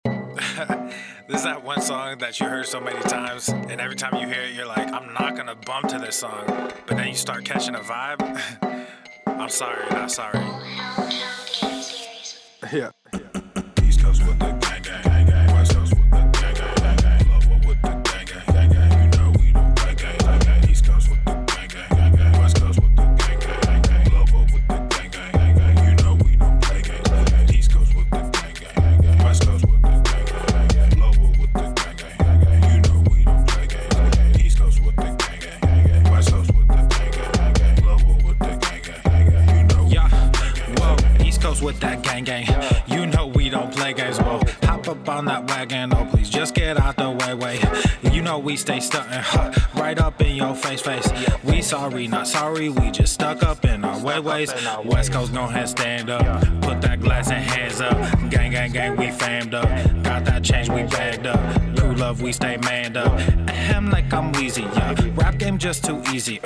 This is that one song that you heard so many times, and every time you hear it, you're like, I'm not gonna bump to this song. But then you start catching a vibe. I'm sorry, not sorry. Yeah. East Coast with the gang, gang, gang. West Coast with the gang, gang, gang. Love with the gang, gang, gang. You know we don't play gang, gang. East Coast with the gang, gang, gang. West Coast with the gang, gang, gang. Love with the gang, gang, gang. You know we don't play gang, gang. East Coast with the gang, gang, gang. West Coast with the gang, gang, gang. Love with the gang, gang, gang. You know we don't play gang, gang. East Coast with the gang, gang, gang. West Coast with the gang, gang, gang. Love with the gang, gang, gang. You know. Yeah. Whoa. East Coast with that gang, gang. You know we don't play games, whoa. Hop up on that wagon, oh please just get out the way. You know we stay stuntin', right up in your face. We sorry, not sorry, we just stuck up in our ways. West Coast gon' head stand up, put that glass and hands up. Gang, gang, gang, we famed up. Got that change, we bagged up. Crew love, we stay manned up. Ahem like I'm Wheezy, yeah. Rap game just too easy,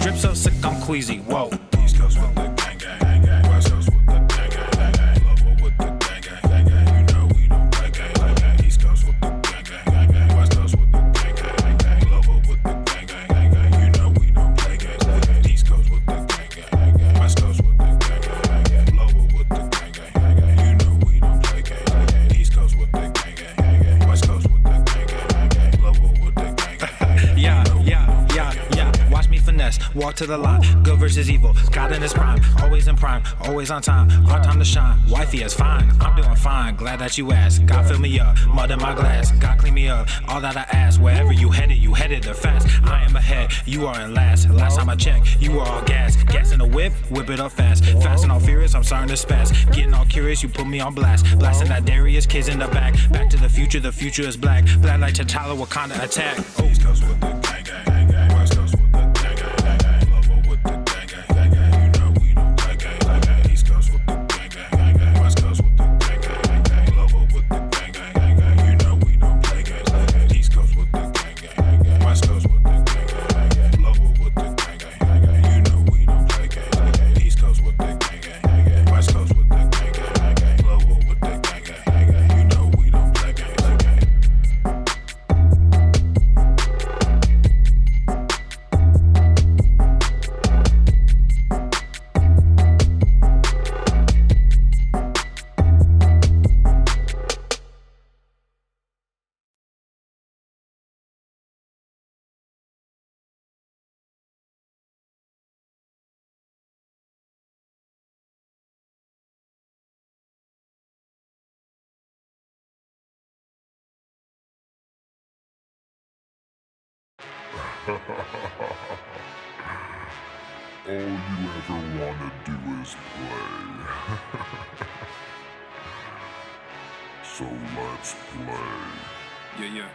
drip so sick I'm queasy, whoa. East Coast with the gang, gang, gang. West Coast with the gang, gang, gang. Love with the gang, gang, gang. You know we don't play gang, gang. East Coast with the gang, gang, gang. West Coast with the gang, gang, gang. Love with the gang, gang, gang. You know we don't play gang, gang. East Coast with the gang, gang, gang. West Coast with the gang, gang, gang. Love with the gang, gang, gang. You know we don't play gang, gang. East Coast with the gang, gang, gang. West Coast with the gang, gang, gang. Love with the gang, gang. Yeah. Watch me finesse, walk to the line. Good versus evil, God in his prime. Always in prime, always on time. Our time to shine, wifey is fine. I'm doing fine, glad that you asked. God fill me up, mud in my glass. God clean me up, all that I ask. Wherever you headed there fast. I am ahead, you are in last. Last time I checked, you were all gas. Gas in the whip it up fast. Fast and all furious, I'm starting to spaz. Getting all curious, you put me on blast. Blasting that Darius, kids in the back. Back to the future is black. Black like T'Challa, Wakanda attack. East Coast with the gang, gang, gang. West Coast with the gang, gang, gang. Love with the gang, gang, gang. You know we don't play gang, gang. East Coast with the gang, gang, gang. West Coast with the gang, gang, gang. Love with the gang, gang, gang. You know we don't play gang, gang. East Coast with the gang, gang, gang. West Coast with the gang, gang, gang. Love with the gang, gang, gang. You know we don't play gang, gang. East Coast with the gang, gang, gang. West Coast with the gang, gang, gang. Love with the gang, gang, gang. You know we don't play gang, gang. All you ever wanna do is play. So let's play. Yeah.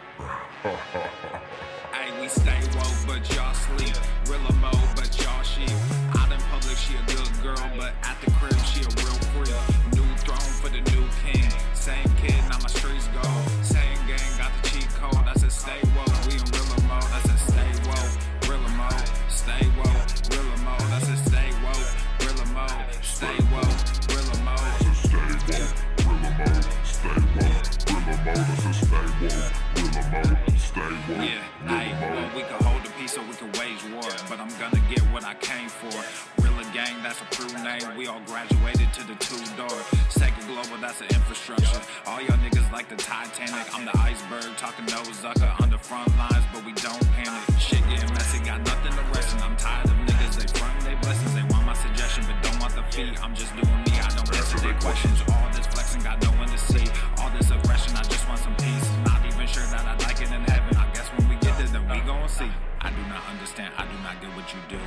Hey, we stay woke, but y'all sleep. Rilla mode, but y'all sheep. Out in public, she a good girl, but at the crib, she a real freak. New throne for the new king. Same kid, now my streets go. Same gang, got the cheat code. I said stay woke, we in Rilla mode. I said stay woke, Rilla mode. Stay woke, Rilla mode. I said stay woke, Rilla mode. Stay woke, Rilla mode. I said stay woke, Rilla mode. Stay woke, Rilla mode. I said stay woke, Rilla mode. Stay woke, Yeah, Rilla mode. well, we can hold a peace or we can wage war, but I'm gonna get what I came for. Rilla gang, that's a crew name. We all graduated to the two-door. Second global, that's an infrastructure. All y'all niggas like the Titanic. I'm the iceberg, talking no Zucker on the front lines, but we don't panic. Shit getting messy, got nothing to rest, and I'm tired of niggas. They frontin' they blessings, they want my suggestion, but don't want the fee. I'm just doing me, I don't answer their questions. All this flexing, got no one to see. All this aggression, I just want some peace. Not even sure that I like it in heaven. I guess when we get there, then we gon' see. I do not understand, I do not get what you do.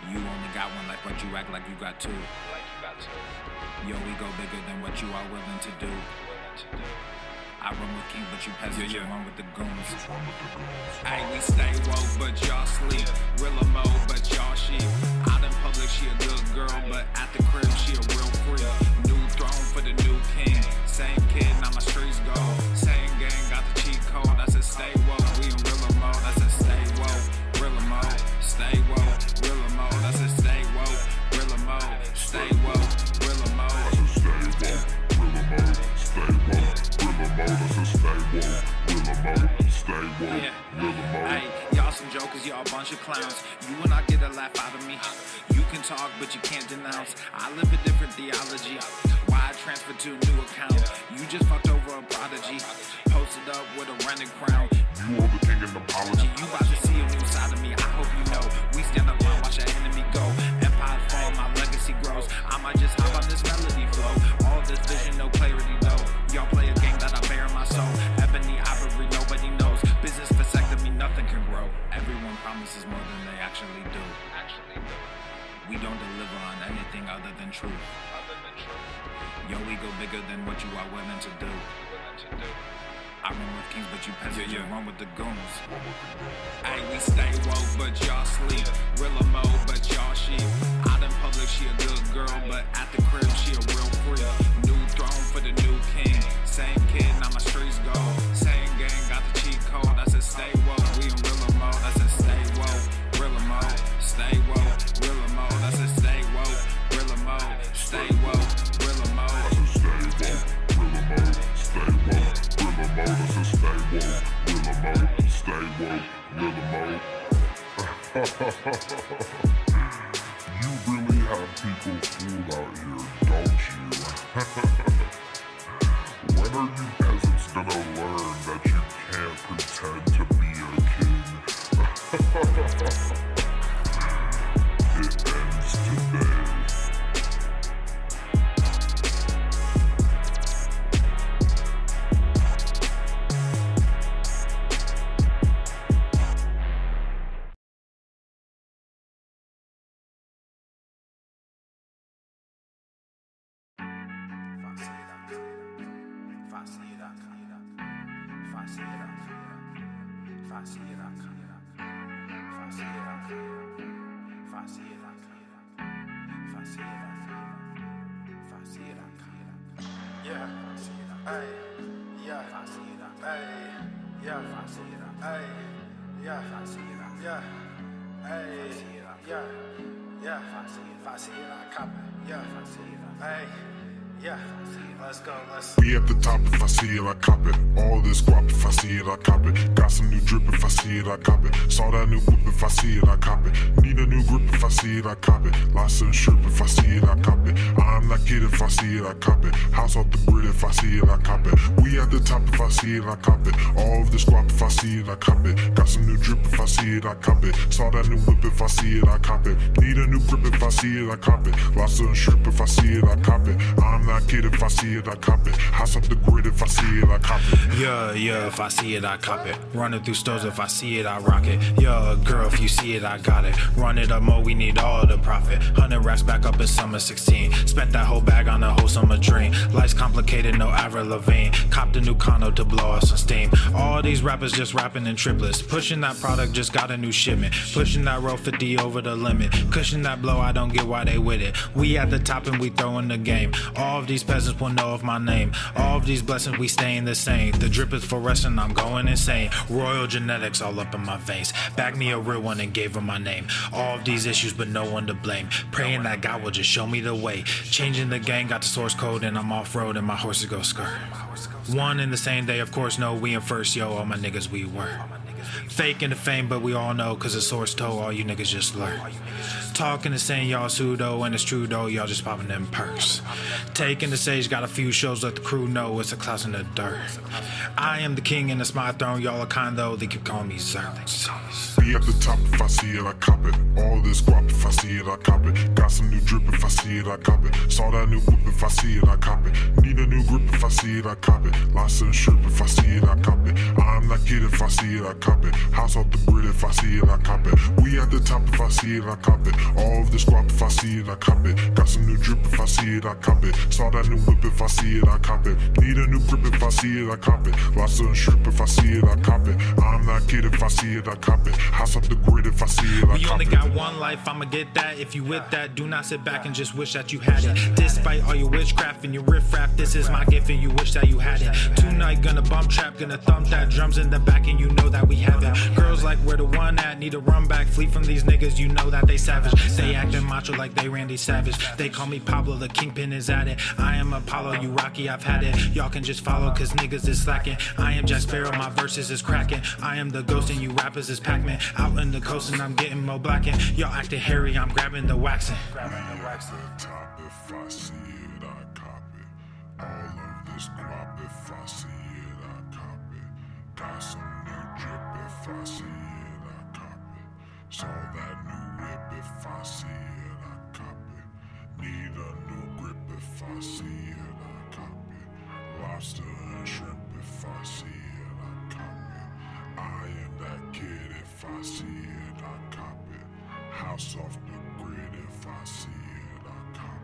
You only got one life, but you act like you got two. Yo, we go bigger than what you are willing to do. I run with king, but you peasants, you run with the goons. Hey, we stay woke, but y'all sleep. Rilla mode, but y'all sheep. Out in public, she a good girl, but at the crib, she a real freak. New throne for the new king. Same kid, now my streets go. Same gang, got the cheat code. I said stay woke, we in Rilla mode. I said stay woke, Rilla mode. Stay woke, Rilla mode. I said stay woke, Rilla mode. Stay woke, Rilla mode. I said stay woke, Rilla mode. Stay woke. clowns. You will not get a laugh out of me. You can talk, but you can't denounce. I live a different theology. Why I transfer to a new account? You just fucked over a prodigy. Posted up with a running crown. You are the king in apology. You about to see a new side of me. I hope you know. We stand up and watch our enemy go. Empires fall, my legacy grows. I might just hop on this melody flow. All this vision, no clarity though. Y'all play a game that I bear in my soul. Ebony ivory, nobody knows. Business vasectomy, nothing can grow. Everyone promises more than they actually do. We don't deliver on anything other than truth. Yo, we go bigger than what you are willing to do. I run with kings, but you peasants, you run with the goons. Ayy, we stay woke, but y'all sleep. Rilla mode, but y'all sheep. Out in public, she a good girl, but at the crib, she a real freak. New throne for the new king. Same kid, now my streets go. Same gang, got the cheat code. I said stay woke, we in Rilla mode. I said stay woke, Rilla mode. Stay woke, Rilla mode. I said stay woke, Rilla mode. Stay woke, Rilla mode. You really have people fooled out here, don't you? When are you peasants gonna learn that you can't pretend to be a king? It ends today. We at the top, if I see it, I cop it. All this guap, if I see it, I cop it. Got some new drip, if I see it, I cop it. Saw that new whip, if I see it, I cop it. Need a new grip, if I see it, I cop it. Lots of strip, if I see it, I cop it. I'm that kid, if I see it, I cop it. House off the grid, if I see it, I cop it. We at the top, if I see it, I cop it. All of this guap, if I see it, I cop it. Got some new drip, if I see it, I cop it. Saw that new whip, if I see it, I cop it. Need a new grip, if I see it, I cop it. Lots of strip, if I see it, I cop it. I'm that kid, if I see it, I cop it. House up the grid, if I see it, I cop it. Yeah, if I see it, I cop it. Running through stores, if I see it, I rock it. Yeah, girl, if you see it, I got it. Run it up more, we need all the profit. 100 racks back up in summer 16. Spent that whole bag on a whole summer dream. Life's complicated, no Avril Lavigne. Copped a new condo to blow off some steam. All these rappers just rapping in triplets. Pushing that product, just got a new shipment. Pushing that roll 50 over the limit. Cushion that blow, I don't get why they with it. We at the top and we throwing the game. All of these peasants will know of my name. All of these blessings, we staying the same. The drip is fluorescent, I'm going insane. Royal genetics all up in my veins. Back me a real one and gave her my name. All of these issues, but no one to blame. Praying that God will just show me the way. Changing the game, got the source code, and I'm off road and my horses go skirt. One in the same day, of course, no, we in first, yo, all my niggas we were. Fake in the fame, but we all know, cause the source told all you niggas just learn. Talking and saying y'all pseudo, and it's true though, y'all just popping them perks. Taking the stage, got a few shows, let the crew know it's a clout in the dirt. I am the king and it's my throne, y'all are kind though, they keep calling me Zerx. Be at the top, if I see it, I cop it. All this guap, if I see it, I cop it. Got some new drip, if I see it, I cop it. Saw that new whip, if I see it, I cop it. Need a new grip, if I see it, I cop it. Lots of strip, if I see it, I cop it. I'm that kid, if I see it, I cop it. House off the grid, if I see it, I cop it. We at the top, if I see it, I cop it. All of this guap, if I see it, I cop it. Got some new drip, if I see it, I cop it. Saw that new whip, if I see it, I cop it. Need a new grip, if I see it, I cop it. Lots of strip, if I see it, I cop it. I'm that kid, if I see it, I cop it. House up the grid, if I see it, I cop it. We only got one life, I'ma get that. If you with that, do not sit back and just wish that you had it. Despite all your witchcraft and your riffraff, this is my gift and you wish that you had it. Tonight gonna bump trap, gonna thump that. Drums in the back and you know that we have it. Girls like where the one at, need to run back. Flee from these niggas, you know that they savage. They acting macho like they Randy Savage. They call me Pablo, the kingpin is at it. I am Apollo, you Rocky, I've had it. Y'all can just follow cause niggas is slacking. I am Jack Sparrow, my verses is cracking. I am the ghost and you rappers is Pac-Man. Out in the coast and I'm getting more blacking. Y'all acting hairy, I'm grabbing the waxing. Top, if I see it, I cop it. All of this guap, if I see it, I cop it. Got some new drip, if I see it, I cop it. Saw that new whip, if I see it, I cop it. Need a new grip, if I see it, I cop it. Lobster and shrimp, if I see it, I cop it. I am that kid, if I see it, I cop it. House off the grid, if I see it, I cop it.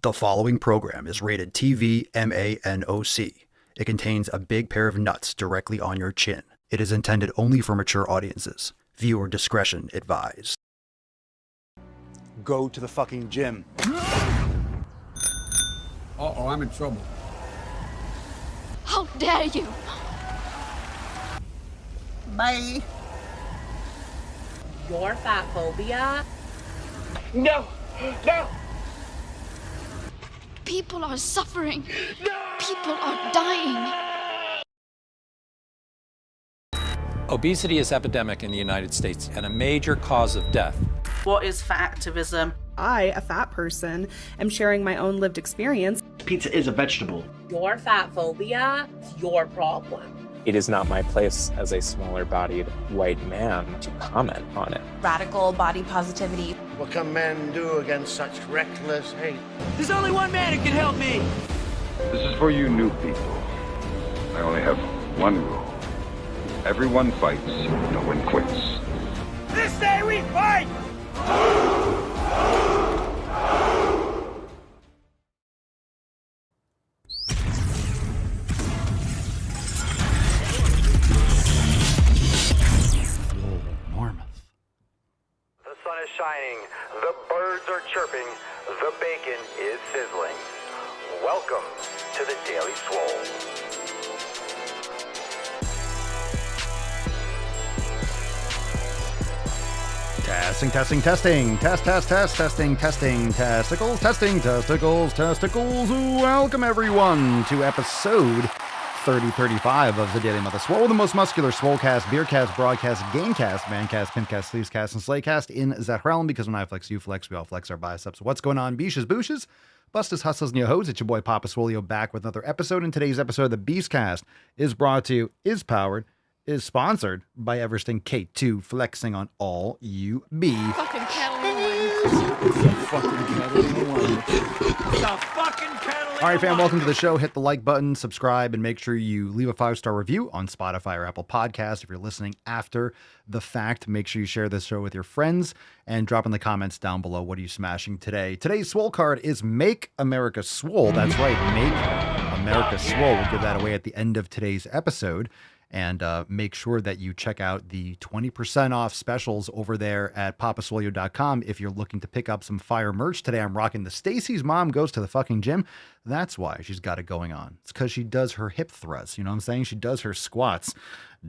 The following program is rated TV MANOC. It contains a big pair of nuts directly on your chin. It is intended only for mature audiences. Viewer discretion advised. Go to the fucking gym. Uh-oh, I'm in trouble. How dare you! Bye. Your fat phobia? No! No! People are suffering. People are dying. Obesity is epidemic in the United States and a major cause of death. What is fat activism? I, a fat person, am sharing my own lived experience. Pizza is a vegetable. Your fat phobia is your problem. It is not my place as a smaller-bodied white man to comment on it. Radical body positivity. What can men do against such reckless hate? There's only one man who can help me. This is for you new people. I only have one rule. Everyone fights, no one quits. This day we fight! The sun is shining, the birds are chirping, the bacon is sizzling. Welcome to the Daily Swole. Testing, testing, testing. Test, testing, testicles, testicles. Welcome, everyone, to episode 3035 of the Daily Swole, the most muscular swolecast, beercast, broadcast, gamecast, mancast, pimpcast, sleevescast, and slaycast in that realm, because when I flex, you flex, we all flex our biceps. What's going on, beaches, booshes? Bustas, hustles, and yo hoes. It's your boy Papa Swolio back with another episode. In today's episode, the Beastcast is brought to you, is powered, is sponsored by Everesting K2, flexing on all you be. Fucking kettle All right, fam, welcome to the show. Hit the like button, subscribe, and make sure you leave a 5-star review on Spotify or Apple Podcasts. If you're listening after the fact, make sure you share this show with your friends and drop in the comments down below. What are you smashing today? Today's Swole card is Make America Swole. That's right, Make America Swole. We'll give that away at the end of today's episode. And make sure that you check out the 20% off specials over there at papaswolio.com if you're looking to pick up some fire merch. Today I'm rocking the Stacy's Mom Goes to the Fucking Gym. That's why she's got it going on. It's because she does her hip thrusts. You know what I'm saying? She does her squats.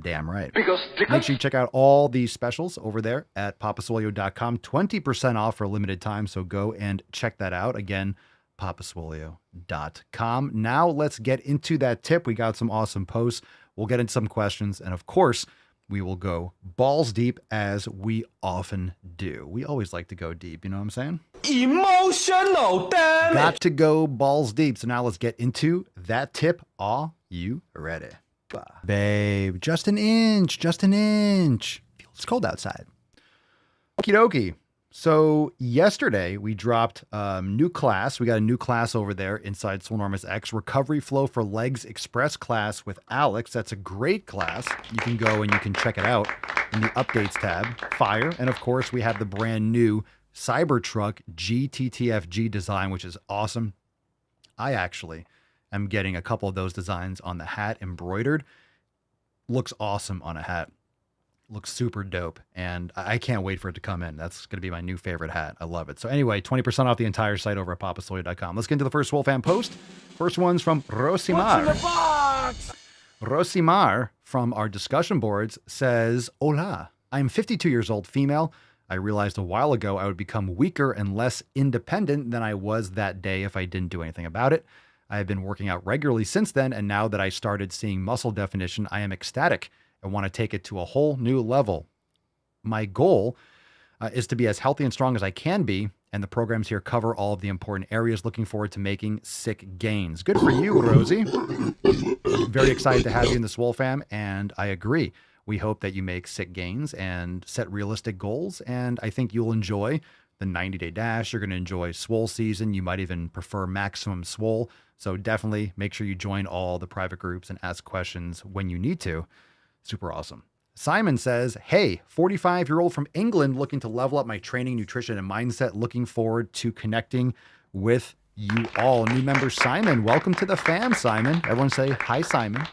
Damn right. Make sure you check out all these specials over there at papaswolio.com. 20% off for a limited time. So go and check that out. Again, papaswolio.com. Now let's get into that tip. We got some awesome posts. We'll get into some questions, and of course, we will go balls deep as we often do. We always like to go deep, you know what I'm saying? Emotional damage! Got to go balls deep. So now let's get into that tip. Are you ready? Babe, just an inch. Feels cold outside. Okie dokie. So yesterday we dropped new class. We got a new class over there inside Swolenormous X, Recovery Flow for Legs Express class with Alex. That's a great class. You can go and you can check it out in the updates tab. Fire. And of course we have the brand new Cybertruck GTTFG design, which is awesome. I actually am getting a couple of those designs on the hat embroidered. Looks awesome on a hat. Looks super dope, and I can't wait for it to come in. That's going to be my new favorite hat. I love it. So anyway, 20% off the entire site over at papasolia.com. Let's get into the first Swole fan post. First one's from Rosimar. What's in the box? Rosimar from our discussion boards says, Hola, I'm 52 years old, female. I realized a while ago I would become weaker and less independent than I was that day if I didn't do anything about it. I have been working out regularly since then, and now that I started seeing muscle definition, I am ecstatic. I want to take it to a whole new level. My goal is to be as healthy and strong as I can be, and the programs here cover all of the important areas. Looking forward to making sick gains. Good for you, Rosie. Very excited to have you in the Swole fam, and I agree. We hope that you make sick gains and set realistic goals, and I think you'll enjoy the 90-day dash. You're going to enjoy Swole season. You might even prefer maximum Swole, so definitely make sure you join all the private groups and ask questions when you need to. Super awesome. Simon says, hey, 45-year-old from England looking to level up my training, nutrition, and mindset. Looking forward to connecting with you all. New member Simon, welcome to the fam, Simon. Everyone say hi, Simon.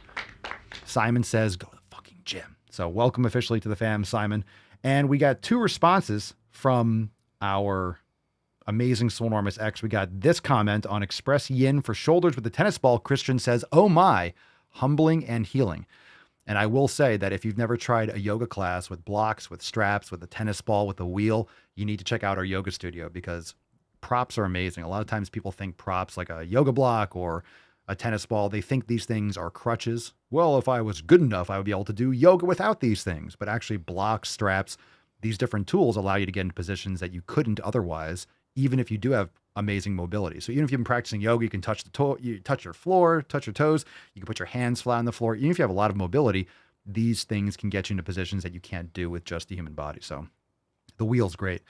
Simon says, go to the fucking gym. So welcome officially to the fam, Simon. And we got 2 responses from our amazing Swolenormous X. We got this comment on Express Yin for shoulders with the tennis ball. Christian says, oh my, humbling and healing. And I will say that if you've never tried a yoga class with blocks, with straps, with a tennis ball, with a wheel, you need to check out our yoga studio because props are amazing. A lot of times people think props like a yoga block or a tennis ball, they think these things are crutches. Well, if I was good enough, I would be able to do yoga without these things. But actually blocks, straps, these different tools allow you to get into positions that you couldn't otherwise, even if you do have amazing mobility. So even if you've been practicing yoga, you can touch you touch your floor, touch your toes. You can put your hands flat on the floor. Even if you have a lot of mobility, these things can get you into positions that you can't do with just the human body. So the wheel's great.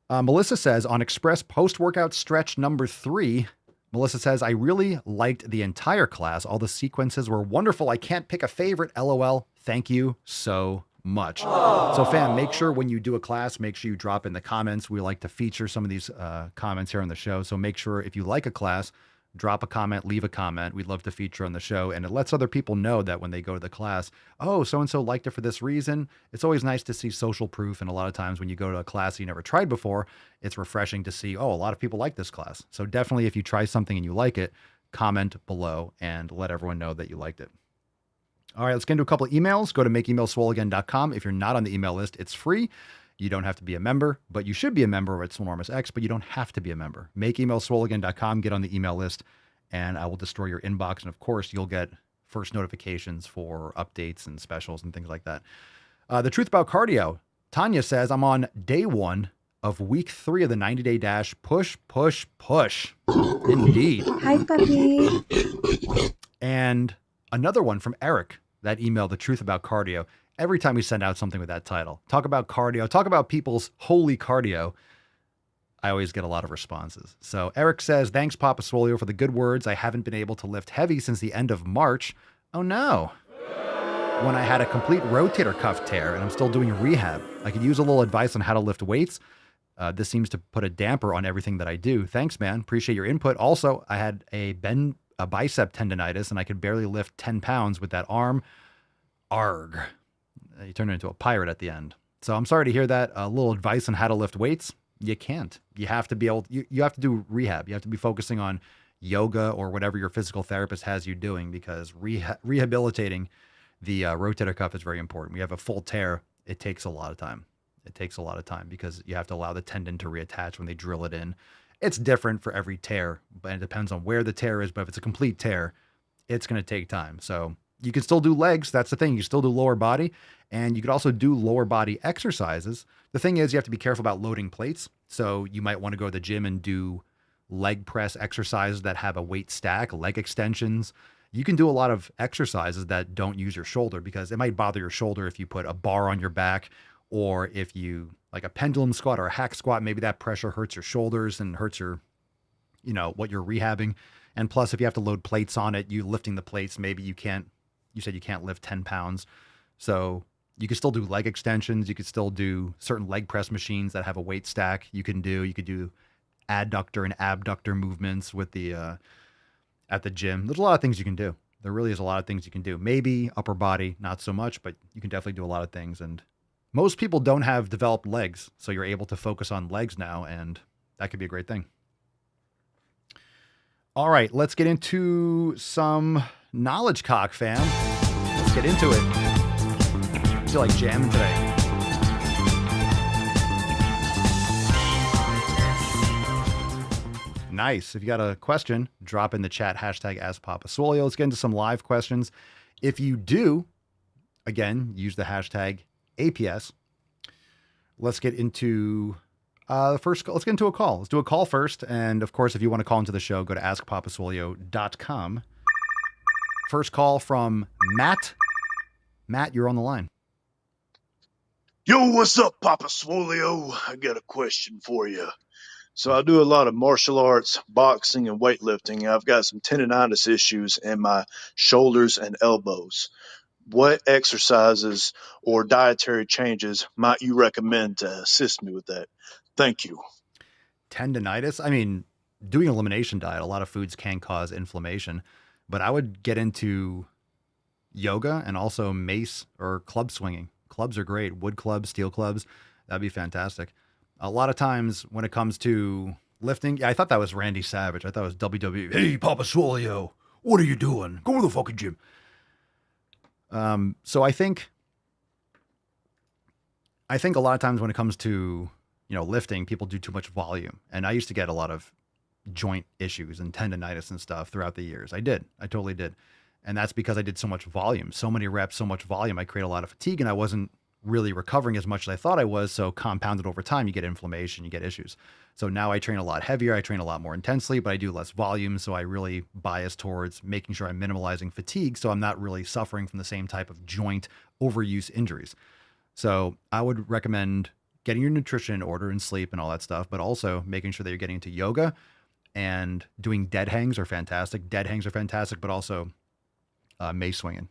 Melissa says on Express post-workout stretch number 3, Melissa says, I really liked the entire class. All the sequences were wonderful. I can't pick a favorite. LOL. Thank you so much. So fam, make sure when you do a class, make sure you drop in the comments. We like to feature some of these comments here on the show. So make sure if you like a class, drop a comment, leave a comment. We'd love to feature on the show. And it lets other people know that when they go to the class, oh, so-and-so liked it for this reason. It's always nice to see social proof. And a lot of times when you go to a class you never tried before, it's refreshing to see, oh, a lot of people like this class. So definitely if you try something and you like it, comment below and let everyone know that you liked it. All right, let's get into a couple of emails. Go to makeemailswoleagain.com. If you're not on the email list, it's free. You don't have to be a member, but you should be a member at Swolenormous X, but you don't have to be a member. Makeemailswoleagain.com, get on the email list, and I will destroy your inbox. And of course, you'll get first notifications for updates and specials and things like that. The truth about cardio. Tanya says, I'm on day 1 of week 3 of the 90-day dash. Push, push, push. Indeed. Hi, puppy. And another one from Eric, that email, the truth about cardio. Every time we send out something with that title, talk about cardio, talk about people's holy cardio, I always get a lot of responses. So Eric says, thanks, Papa Swolio, for the good words. I haven't been able to lift heavy since the end of March. Oh no. When I had a complete rotator cuff tear and I'm still doing rehab. I could use a little advice on how to lift weights. This seems to put a damper on everything that I do. Thanks, man. Appreciate your input. Also, I had a bicep tendonitis and I could barely lift 10 pounds with that arm. Arg. You turn into a pirate at the end. So I'm sorry to hear that. A little advice on how to lift weights. You can't. You have to be able, you have to do rehab. You have to be focusing on yoga or whatever your physical therapist has you doing, because rehabilitating the rotator cuff is very important. We have a full tear. It takes a lot of time. It takes a lot of time because you have to allow the tendon to reattach when they drill it in. It's different for every tear, but it depends on where the tear is. But if it's a complete tear, it's going to take time. So you can still do legs. That's the thing. You can still do lower body, and you could also do lower body exercises. The thing is, you have to be careful about loading plates. So you might want to go to the gym and do leg press exercises that have a weight stack, leg extensions. You can do a lot of exercises that don't use your shoulder because it might bother your shoulder if you put a bar on your back Or if you like a pendulum squat or a hack squat, maybe that pressure hurts your shoulders and hurts your, what you're rehabbing. And plus, if you have to load plates on it, you lifting the plates, maybe you said you can't lift 10 pounds. So you can still do leg extensions. You could still do certain leg press machines that have a weight stack. You could do adductor and abductor movements with at the gym. There's a lot of things you can do. There really is a lot of things you can do. Maybe upper body, not so much, but you can definitely do a lot of things. And most people don't have developed legs, so you're able to focus on legs now, and that could be a great thing. All right, let's get into some knowledge cock, fam. Let's get into it. I feel like jamming today. Nice. If you got a question, drop in the chat, #AskPapaSwolio. Let's get into some live questions. If you do, again, use the hashtag APS. Let's get into let's get into a call. Let's do a call first. And of course, if you want to call into the show, go to askpapaswolio.com. First call from Matt. Matt, you're on the line. Yo, what's up, Papa Swolio? I got a question for you. So I do a lot of martial arts, boxing, and weightlifting. I've got some tendonitis issues in my shoulders and elbows. What exercises or dietary changes might you recommend to assist me with that? Thank you. Tendonitis? I mean, doing an elimination diet, a lot of foods can cause inflammation, but I would get into yoga and also mace or club swinging. Clubs are great. Wood clubs, steel clubs. That'd be fantastic. A lot of times when it comes to lifting, I thought that was Randy Savage. I thought it was WWE. Hey, Papa Swolio, what are you doing? Go to the fucking gym. So I think a lot of times when it comes to, lifting, people do too much volume. And I used to get a lot of joint issues and tendonitis and stuff throughout the years. I totally did. And that's because I did so much volume, so many reps, so much volume. I create a lot of fatigue and I wasn't really recovering as much as I thought I was. So compounded over time, you get inflammation, you get issues. So now I train a lot heavier. I train a lot more intensely, but I do less volume. So I really bias towards making sure I'm minimalizing fatigue. So I'm not really suffering from the same type of joint overuse injuries. So I would recommend getting your nutrition in order and sleep and all that stuff, but also making sure that you're getting into yoga and doing dead hangs are fantastic. Dead hangs are fantastic, but also mace swinging.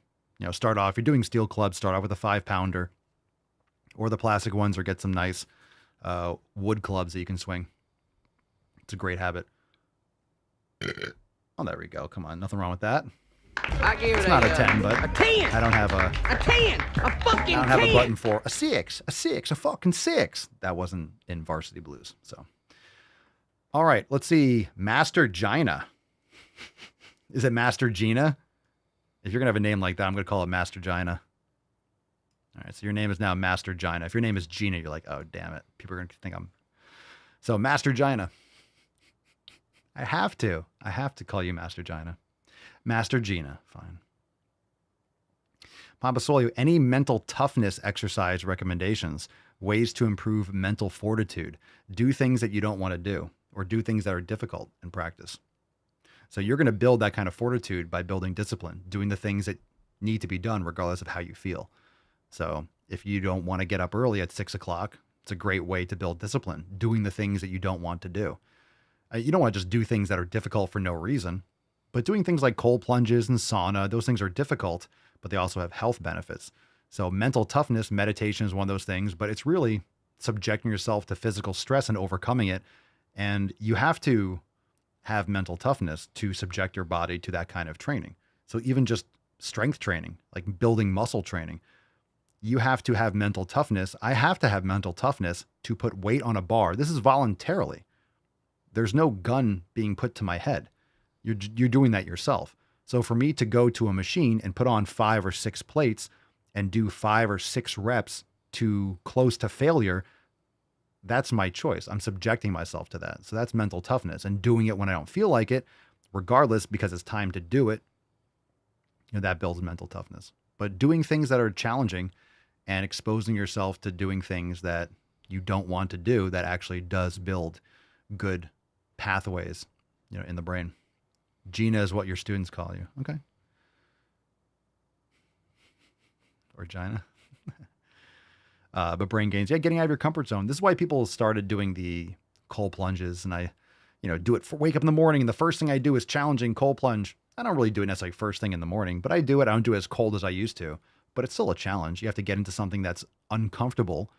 Start off, if you're doing steel clubs, start off with a 5-pounder or the plastic ones, or get some nice wood clubs that you can swing. It's a great habit. Oh, there we go. Come on. Nothing wrong with that. I gave it It's not a 10, but a 10. I don't have a 10. A fucking 10. I don't have a button for a 6. A fucking 6. That wasn't in Varsity Blues. So, all right. Let's see. Master Gina. Is it Master Gina? If you're going to have a name like that, I'm going to call it Master Gina. All right, so your name is now Master Gina. If your name is Gina, you're like, oh, damn it. People are going to think I'm... So, Master Gina. I have to call you Master Gina. Master Gina, fine. Papa Swolio, any mental toughness exercise recommendations? Ways to improve mental fortitude? Do things that you don't want to do, or do things that are difficult in practice. So you're going to build that kind of fortitude by building discipline, doing the things that need to be done regardless of how you feel. So if you don't want to get up early at 6 o'clock, it's a great way to build discipline, doing the things that you don't want to do. You don't want to just do things that are difficult for no reason, but doing things like cold plunges and sauna, those things are difficult, but they also have health benefits. So mental toughness, meditation is one of those things, but it's really subjecting yourself to physical stress and overcoming it. And you have to have mental toughness to subject your body to that kind of training. So even just strength training, like building muscle training, you have to have mental toughness. I have to have mental toughness to put weight on a bar. This is voluntarily. There's no gun being put to my head. You're doing that yourself. So for me to go to a machine and put on 5 or 6 plates and do 5 or 6 reps to close to failure, that's my choice. I'm subjecting myself to that. So that's mental toughness, and doing it when I don't feel like it, regardless, because it's time to do it, that builds mental toughness. But doing things that are challenging and exposing yourself to doing things that you don't want to do, that actually does build good pathways, in the brain. Gina is what your students call you. Okay. Or Gina. But brain gains, yeah, getting out of your comfort zone. This is why people started doing the cold plunges, and I, do it for wake up in the morning. And the first thing I do is challenging cold plunge. I don't really do it necessarily first thing in the morning, but I do it. I don't do it as cold as I used to, but it's still a challenge. You have to get into something that's uncomfortable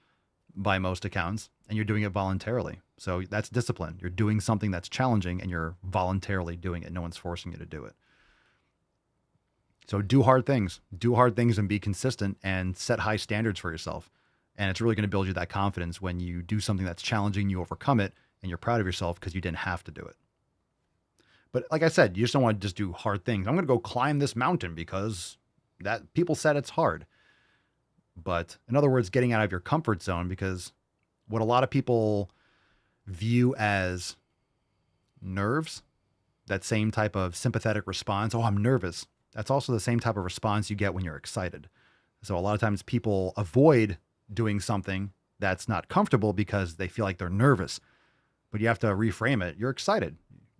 by most accounts, and you're doing it voluntarily. So that's discipline. You're doing something that's challenging and you're voluntarily doing it. No one's forcing you to do it. So do hard things and be consistent and set high standards for yourself. And it's really going to build you that confidence when you do something that's challenging, you overcome it, and you're proud of yourself because you didn't have to do it. But like I said, you just don't want to just do hard things. I'm going to go climb this mountain because that people said it's hard. But in other words, getting out of your comfort zone, because what a lot of people view as nerves, that same type of sympathetic response, oh, I'm nervous. That's also the same type of response you get when you're excited. So a lot of times people avoid doing something that's not comfortable because they feel like they're nervous. But you have to reframe it. You're excited.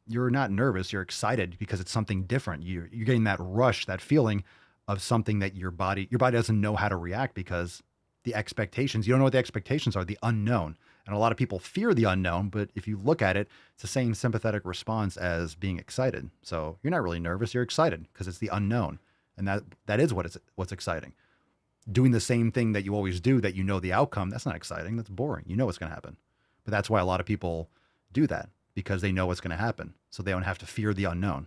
You're not nervous. You're excited because it's something different. You're getting that rush, that feeling of something that your body doesn't know how to react because the expectations, you don't know what the expectations are, the unknown. And a lot of people fear the unknown, but if you look at it, it's the same sympathetic response as being excited. So you're not really nervous, you're excited because it's the unknown. And that is what's exciting. Doing the same thing that you always do, that you know the outcome, that's not exciting, that's boring. You know what's going to happen. But that's why a lot of people do that, because they know what's going to happen. So they don't have to fear the unknown.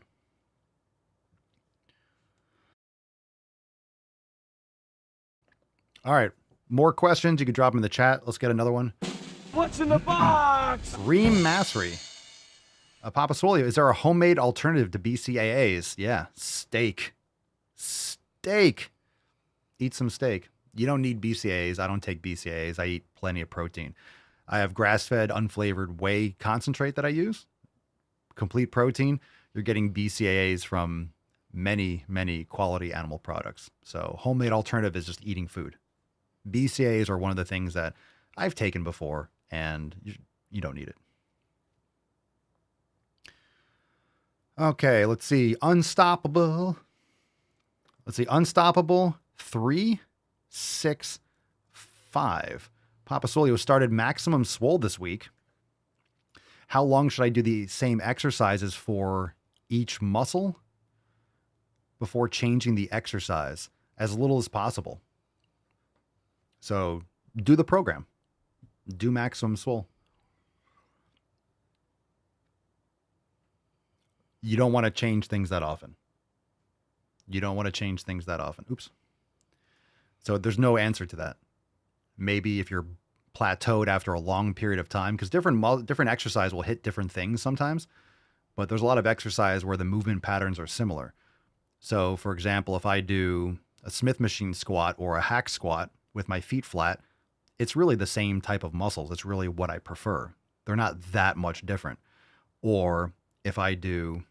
All right. More questions. You can drop them in the chat. Let's get another one. What's in the box? Reem Masri. Papa Swole, is there a homemade alternative to BCAAs? Yeah. Steak. Eat some steak. You don't need BCAAs. I don't take BCAAs. I eat plenty of protein. I have grass-fed, unflavored whey concentrate that I use. Complete protein. You're getting BCAAs from many, many quality animal products. So homemade alternative is just eating food. BCAAs are one of the things that I've taken before, and you don't need it. Okay, let's see. Unstoppable 365. Papa Solio started Maximum Swole this week. How long should I do the same exercises for each muscle before changing the exercise? As little as possible. So do the program. Do Maximum Swole. You don't want to change things that often. Oops. So there's no answer to that. Maybe if you're plateaued after a long period of time, because different exercise will hit different things sometimes, but there's a lot of exercise where the movement patterns are similar. So for example, if I do a Smith machine squat or a hack squat with my feet flat, it's really the same type of muscles. It's really what I prefer. They're not that much different. Or if I do,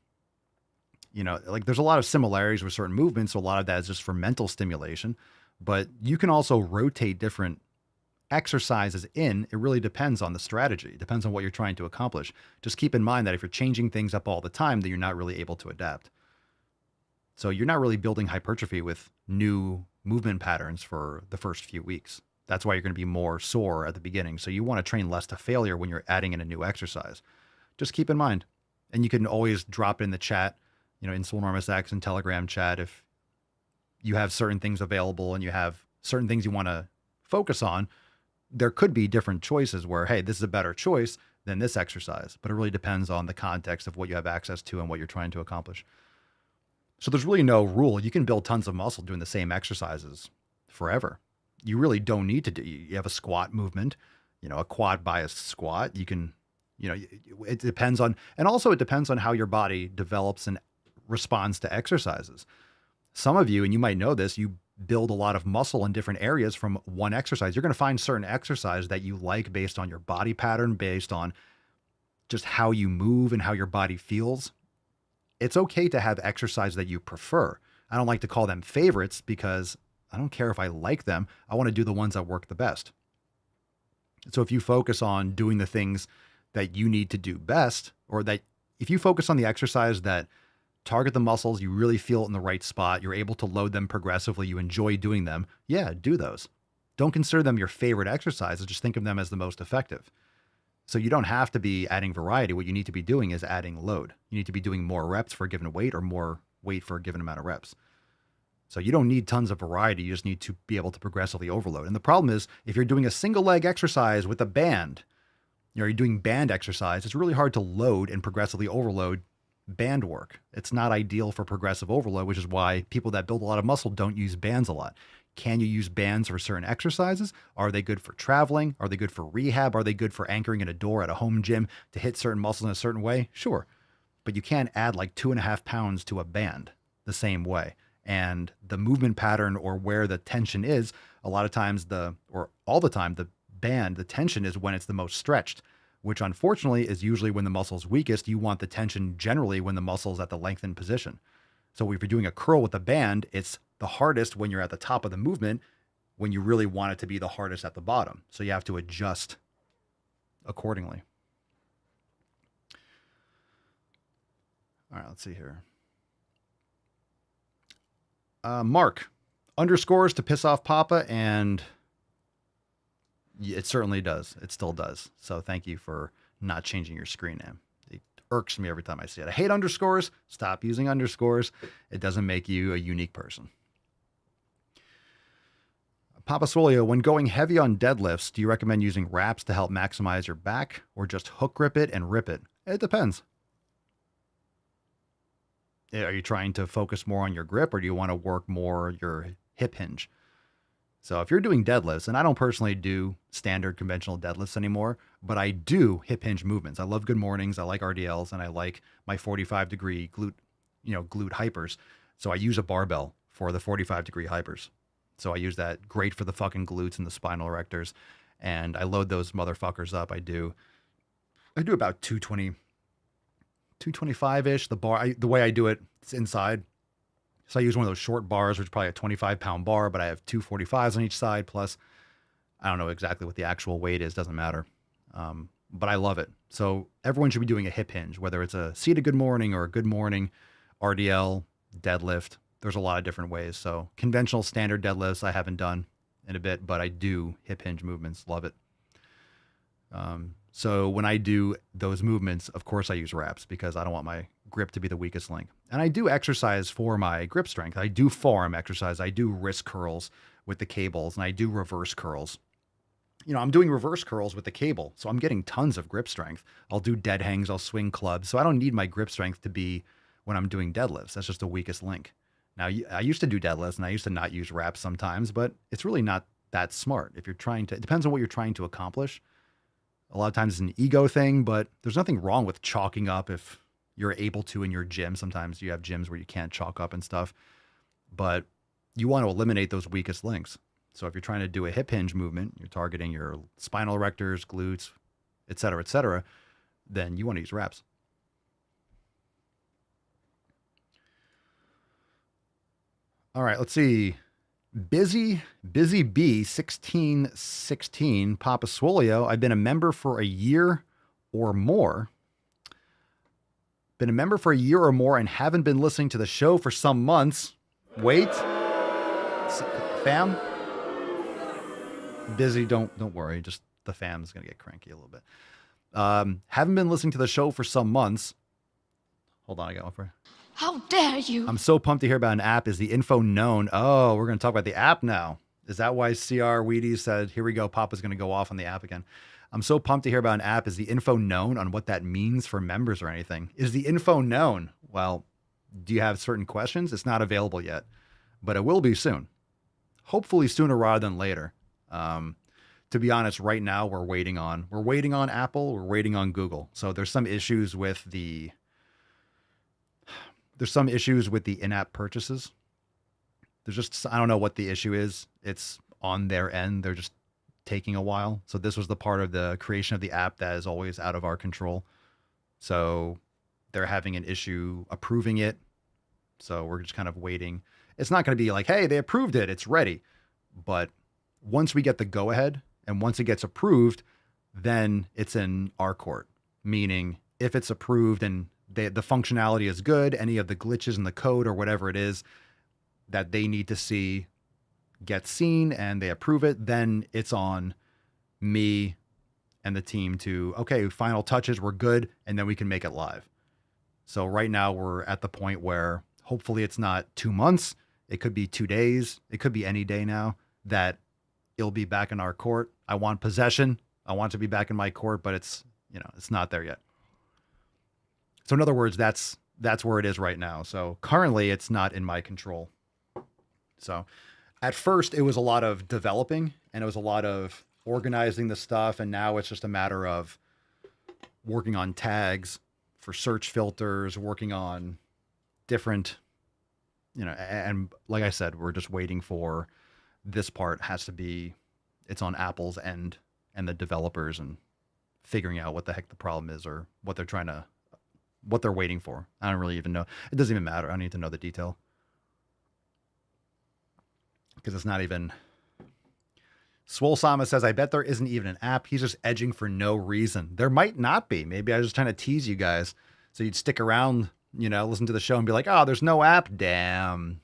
there's a lot of similarities with certain movements. So a lot of that is just for mental stimulation, but you can also rotate different exercises in. It really depends on the strategy. It depends on what you're trying to accomplish. Just keep in mind that if you're changing things up all the time, then you're not really able to adapt. So you're not really building hypertrophy with new movement patterns for the first few weeks. That's why you're going to be more sore at the beginning. So you want to train less to failure when you're adding in a new exercise. Just keep in mind. And you can always drop it in the chat, in Swolenormous X and Telegram chat, if you have certain things available and you have certain things you want to focus on. There could be different choices where, hey, this is a better choice than this exercise, but it really depends on the context of what you have access to and what you're trying to accomplish. So there's really no rule. You can build tons of muscle doing the same exercises forever. You really don't need to do. You have a squat movement, a quad bias squat. You can, it depends on, and also it depends on how your body develops and responds to exercises. Some of you, and you might know this, you build a lot of muscle in different areas from one exercise. You're going to find certain exercise that you like based on your body pattern, based on just how you move and how your body feels. It's okay to have exercise that you prefer. I don't like to call them favorites because I don't care if I like them. I want to do the ones that work the best. So if you focus on doing the things that you need to do best, or that if you focus on the exercise that target the muscles, you really feel it in the right spot, you're able to load them progressively, you enjoy doing them, yeah, do those. Don't consider them your favorite exercises. Just think of them as the most effective. So you don't have to be adding variety. What you need to be doing is adding load. You need to be doing more reps for a given weight or more weight for a given amount of reps. So you don't need tons of variety. You just need to be able to progressively overload. And the problem is if you're doing a single leg exercise with a band, you're doing band exercise, it's really hard to load and progressively overload band work. It's not ideal for progressive overload, which is why people that build a lot of muscle don't use bands a lot. Can you use bands for certain exercises? Are they good for traveling? Are they good for rehab? Are they good for anchoring in a door at a home gym to hit certain muscles in a certain way? Sure. But you can't add like 2.5 pounds to a band the same way. And the movement pattern or where the tension is, a lot of times or all the time, the band, the tension is when it's the most stretched, which unfortunately is usually when the muscle's weakest. You want the tension generally when the muscle's at the lengthened position. So if you're doing a curl with a band, it's the hardest when you're at the top of the movement, when you really want it to be the hardest at the bottom. So you have to adjust accordingly. All right, let's see here. Mark, underscores to piss off Papa, and it certainly does. It still does. So thank you for not changing your screen name. It irks me every time I see it. I hate underscores. Stop using underscores. It doesn't make you a unique person. Papa Swolio, when going heavy on deadlifts, do you recommend using wraps to help maximize your back or just hook grip it and rip it? It depends. Are you trying to focus more on your grip or do you want to work more your hip hinge? So if you're doing deadlifts, and I don't personally do standard conventional deadlifts anymore, but I do hip hinge movements. I love good mornings. I like RDLs and I like my 45-degree glute hypers. So I use a barbell for the 45-degree hypers. So I use that, great for the fucking glutes and the spinal erectors. And I load those motherfuckers up. I do about 220, 225-ish. The bar, the way I do it, it's inside. So I use one of those short bars, which is probably a 25-pound bar, but I have 245s on each side. Plus, I don't know exactly what the actual weight is. Doesn't matter. But I love it. So everyone should be doing a hip hinge, whether it's a seated good morning or a good morning, RDL, deadlift. There's a lot of different ways. So conventional standard deadlifts I haven't done in a bit, but I do hip hinge movements. Love it. So when I do those movements, of course I use wraps because I don't want my grip to be the weakest link. And I do exercise for my grip strength. I do forearm exercise. I do wrist curls with the cables and I do reverse curls. I'm doing reverse curls with the cable. So I'm getting tons of grip strength. I'll do dead hangs. I'll swing clubs. So I don't need my grip strength to be when I'm doing deadlifts. That's just the weakest link. Now, I used to do deadlifts and I used to not use wraps sometimes, but it's really not that smart. If you're trying to, it depends on what you're trying to accomplish. A lot of times it's an ego thing, but there's nothing wrong with chalking up if you're able to in your gym. Sometimes you have gyms where you can't chalk up and stuff, but you want to eliminate those weakest links. So if you're trying to do a hip hinge movement, you're targeting your spinal erectors, glutes, et cetera, then you want to use wraps. All right, let's see. Busy B 1616 Papa Swolio. I've been a member for a year or more. Been a member for a year or more and haven't been listening to the show for some months. Wait. Fam? Busy, don't worry. Just the fam's going to get cranky a little bit. Haven't been listening to the show for some months. Hold on, I got one for you. How dare you? I'm so pumped to hear about an app. Is the info known? Oh, we're going to talk about the app now. Is that why CR Wheaties said, here we go, Papa's going to go off on the app again? I'm so pumped to hear about an app. Is the info known on what that means for members or anything? Is the info known? Well, do you have certain questions? It's not available yet, but it will be soon. Hopefully sooner rather than later. To be honest, right now we're waiting on Apple. We're waiting on Google. So there's some issues with the in-app purchases. I don't know what the issue is. It's on their end. They're just taking a while. So this was the part of the creation of the app that is always out of our control. So they're having an issue approving it. So we're just kind of waiting. It's not going to be like, hey, they approved it, it's ready. But once we get the go ahead and once it gets approved, then it's in our court. Meaning if it's approved and the functionality is good, any of the glitches in the code or whatever it is that they need to see gets seen and they approve it, then it's on me and the team to, okay, final touches, we're good, and then we can make it live. So right now we're at the point where hopefully it's not 2 months. It could be 2 days. It could be any day now that it'll be back in our court. I want possession. I want to be back in my court, but it's not there yet. So in other words, that's where it is right now. So currently it's not in my control. So at first it was a lot of developing and it was a lot of organizing the stuff. And now it's just a matter of working on tags for search filters, working on different, and like I said, we're just waiting for this part it's on Apple's end and the developers and figuring out what the heck the problem is or what they're waiting for. I don't really even know. It doesn't even matter. I don't need to know the detail because it's not even. Swole Sama says, I bet there isn't even an app. He's just edging for no reason. There might not be. Maybe I was just trying to tease you guys so you'd stick around, listen to the show and be like, oh, there's no app. Damn.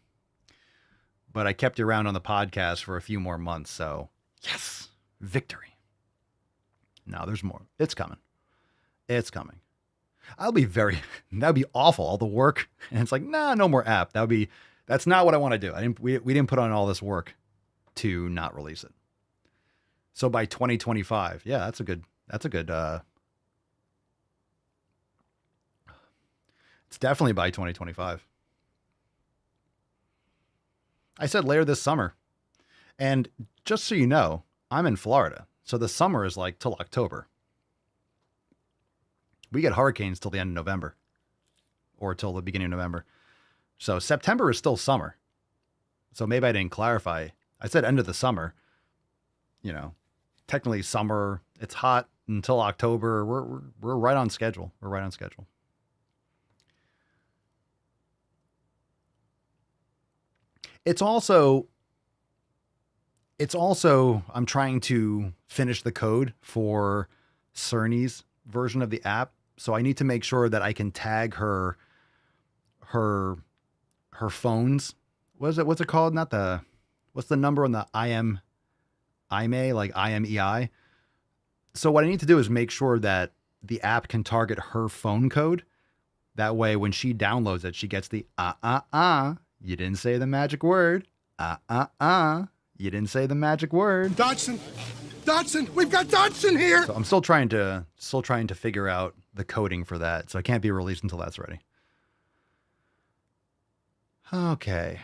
But I kept you around on the podcast for a few more months. So yes, victory. No, there's more. It's coming. It's coming. That'd be awful. All the work. And it's like, nah, no more app. That's not what I want to do. We didn't put on all this work to not release it. So by 2025, yeah, that's a good, it's definitely by 2025. I said later this summer. And just so you know, I'm in Florida. So the summer is like till October. We get hurricanes till the end of November or till the beginning of November. So September is still summer. So maybe I didn't clarify. I said end of the summer, technically summer, it's hot until October. We're right on schedule. We're right on schedule. It's also, I'm trying to finish the code for Cerny's version of the app. So I need to make sure that I can tag her phones. What's it called? What's the number on the IMEI, like IMEI? So what I need to do is make sure that the app can target her phone code. That way, when she downloads it, she gets the you didn't say the magic word. You didn't say the magic word. Dodson, we've got Dodson here. So I'm still trying to figure out the coding for that. So I can't be released until that's ready. Okay.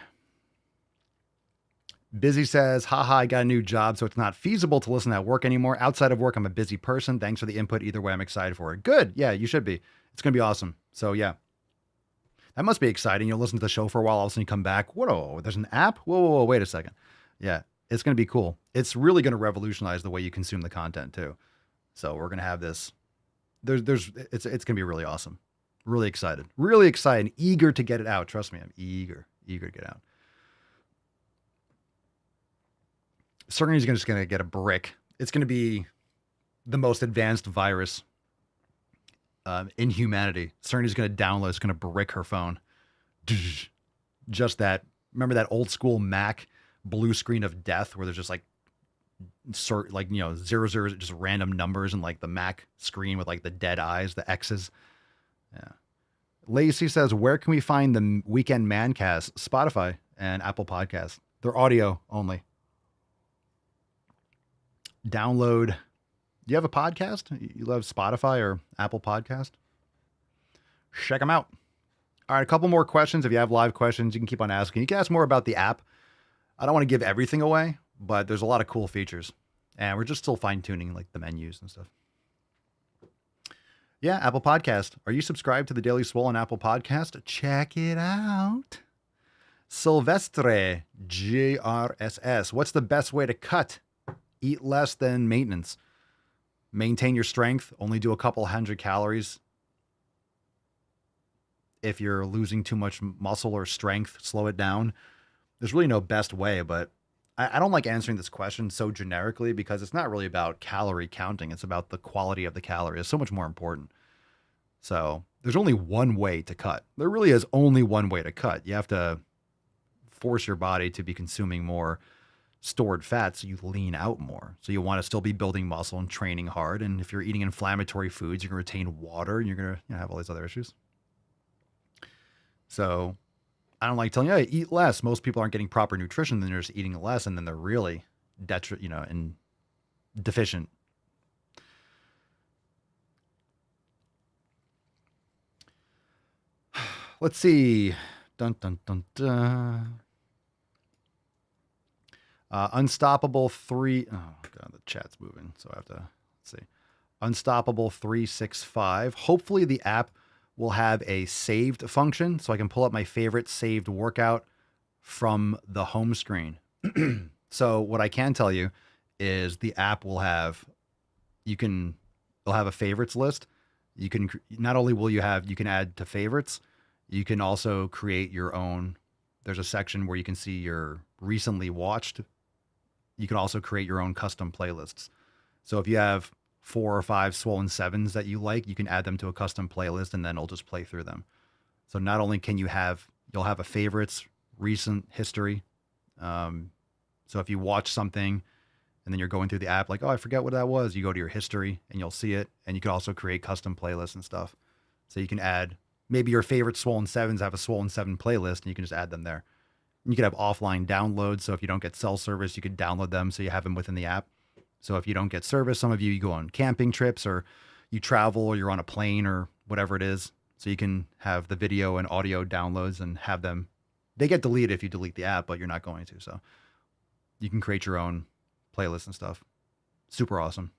Busy says, haha, I got a new job, so it's not feasible to listen at work anymore. Outside of work, I'm a busy person. Thanks for the input. Either way, I'm excited for it. Good. Yeah, you should be. It's going to be awesome. So yeah, that must be exciting. You'll listen to the show for a while. All of a sudden you come back. Whoa, there's an app? Whoa, wait a second. Yeah, it's going to be cool. It's really going to revolutionize the way you consume the content too. So we're going to have this. It's going to be really awesome. Really excited. Eager to get it out. Trust me, I'm eager to get out. Certainly he's just going to get a brick. It's going to be the most advanced virus in humanity. Cerny's going to download. It's going to brick her phone. Just that. Remember that old school Mac blue screen of death where there's just like 00, just random numbers and like the Mac screen with like the dead eyes, the X's. Yeah. Lacey says, where can we find the Weekend Mancast? Spotify and Apple Podcasts. They're audio only. Download. Do you have a podcast? You love Spotify or Apple Podcast? Check them out. All right, a couple more questions. If you have live questions, you can keep on asking. You can ask more about the app. I don't want to give everything away, but there's a lot of cool features. And we're just still fine-tuning like the menus and stuff. Yeah, Apple Podcast. Are you subscribed to the Daily Swole on Apple Podcast? Check it out. Silvestre, GRSS. What's the best way to cut? Eat less than maintenance. Maintain your strength. Only do a couple 100 calories. If you're losing too much muscle or strength, slow it down. There's really no best way, but I don't like answering this question so generically because it's not really about calorie counting. It's about the quality of the calorie. It's so much more important. So there's only one way to cut. There really is only one way to cut. You have to force your body to be consuming more stored fat, so you lean out more. So you want to still be building muscle and training hard. And if you're eating inflammatory foods, you're going to retain water and you're going to have all these other issues. So I don't like telling you, hey, eat less. Most people aren't getting proper nutrition, then they're just eating less, and then they're really and deficient. Let's see. Dun, dun, dun, dun. Unstoppable 3. Oh, God, the chat's moving. So I have to, let's see. Unstoppable 365. Hopefully the app will have a saved function so I can pull up my favorite saved workout from the home screen. So what I can tell you is the app will have, it'll have a favorites list. You can, not only will you can add to favorites, you can also create your own. There's a section where you can see your recently watched. You can also create your own custom playlists. So if you have 4 or 5 swollen sevens that you like, you can add them to a custom playlist and then it'll just play through them. So not only can you'll have a favorites, recent history. So if you watch something and then you're going through the app, like, oh, I forget what that was, you go to your history and you'll see it. And you can also create custom playlists and stuff. So you can add, maybe your favorite swollen sevens have a swollen 7 playlist and you can just add them there. You could have offline downloads. So if you don't get cell service, you could download them so you have them within the app. So if you don't get service, some of you go on camping trips or you travel or you're on a plane or whatever it is. So you can have the video and audio downloads and have them. They get deleted if you delete the app, but you're not going to. So you can create your own playlists and stuff. Super awesome.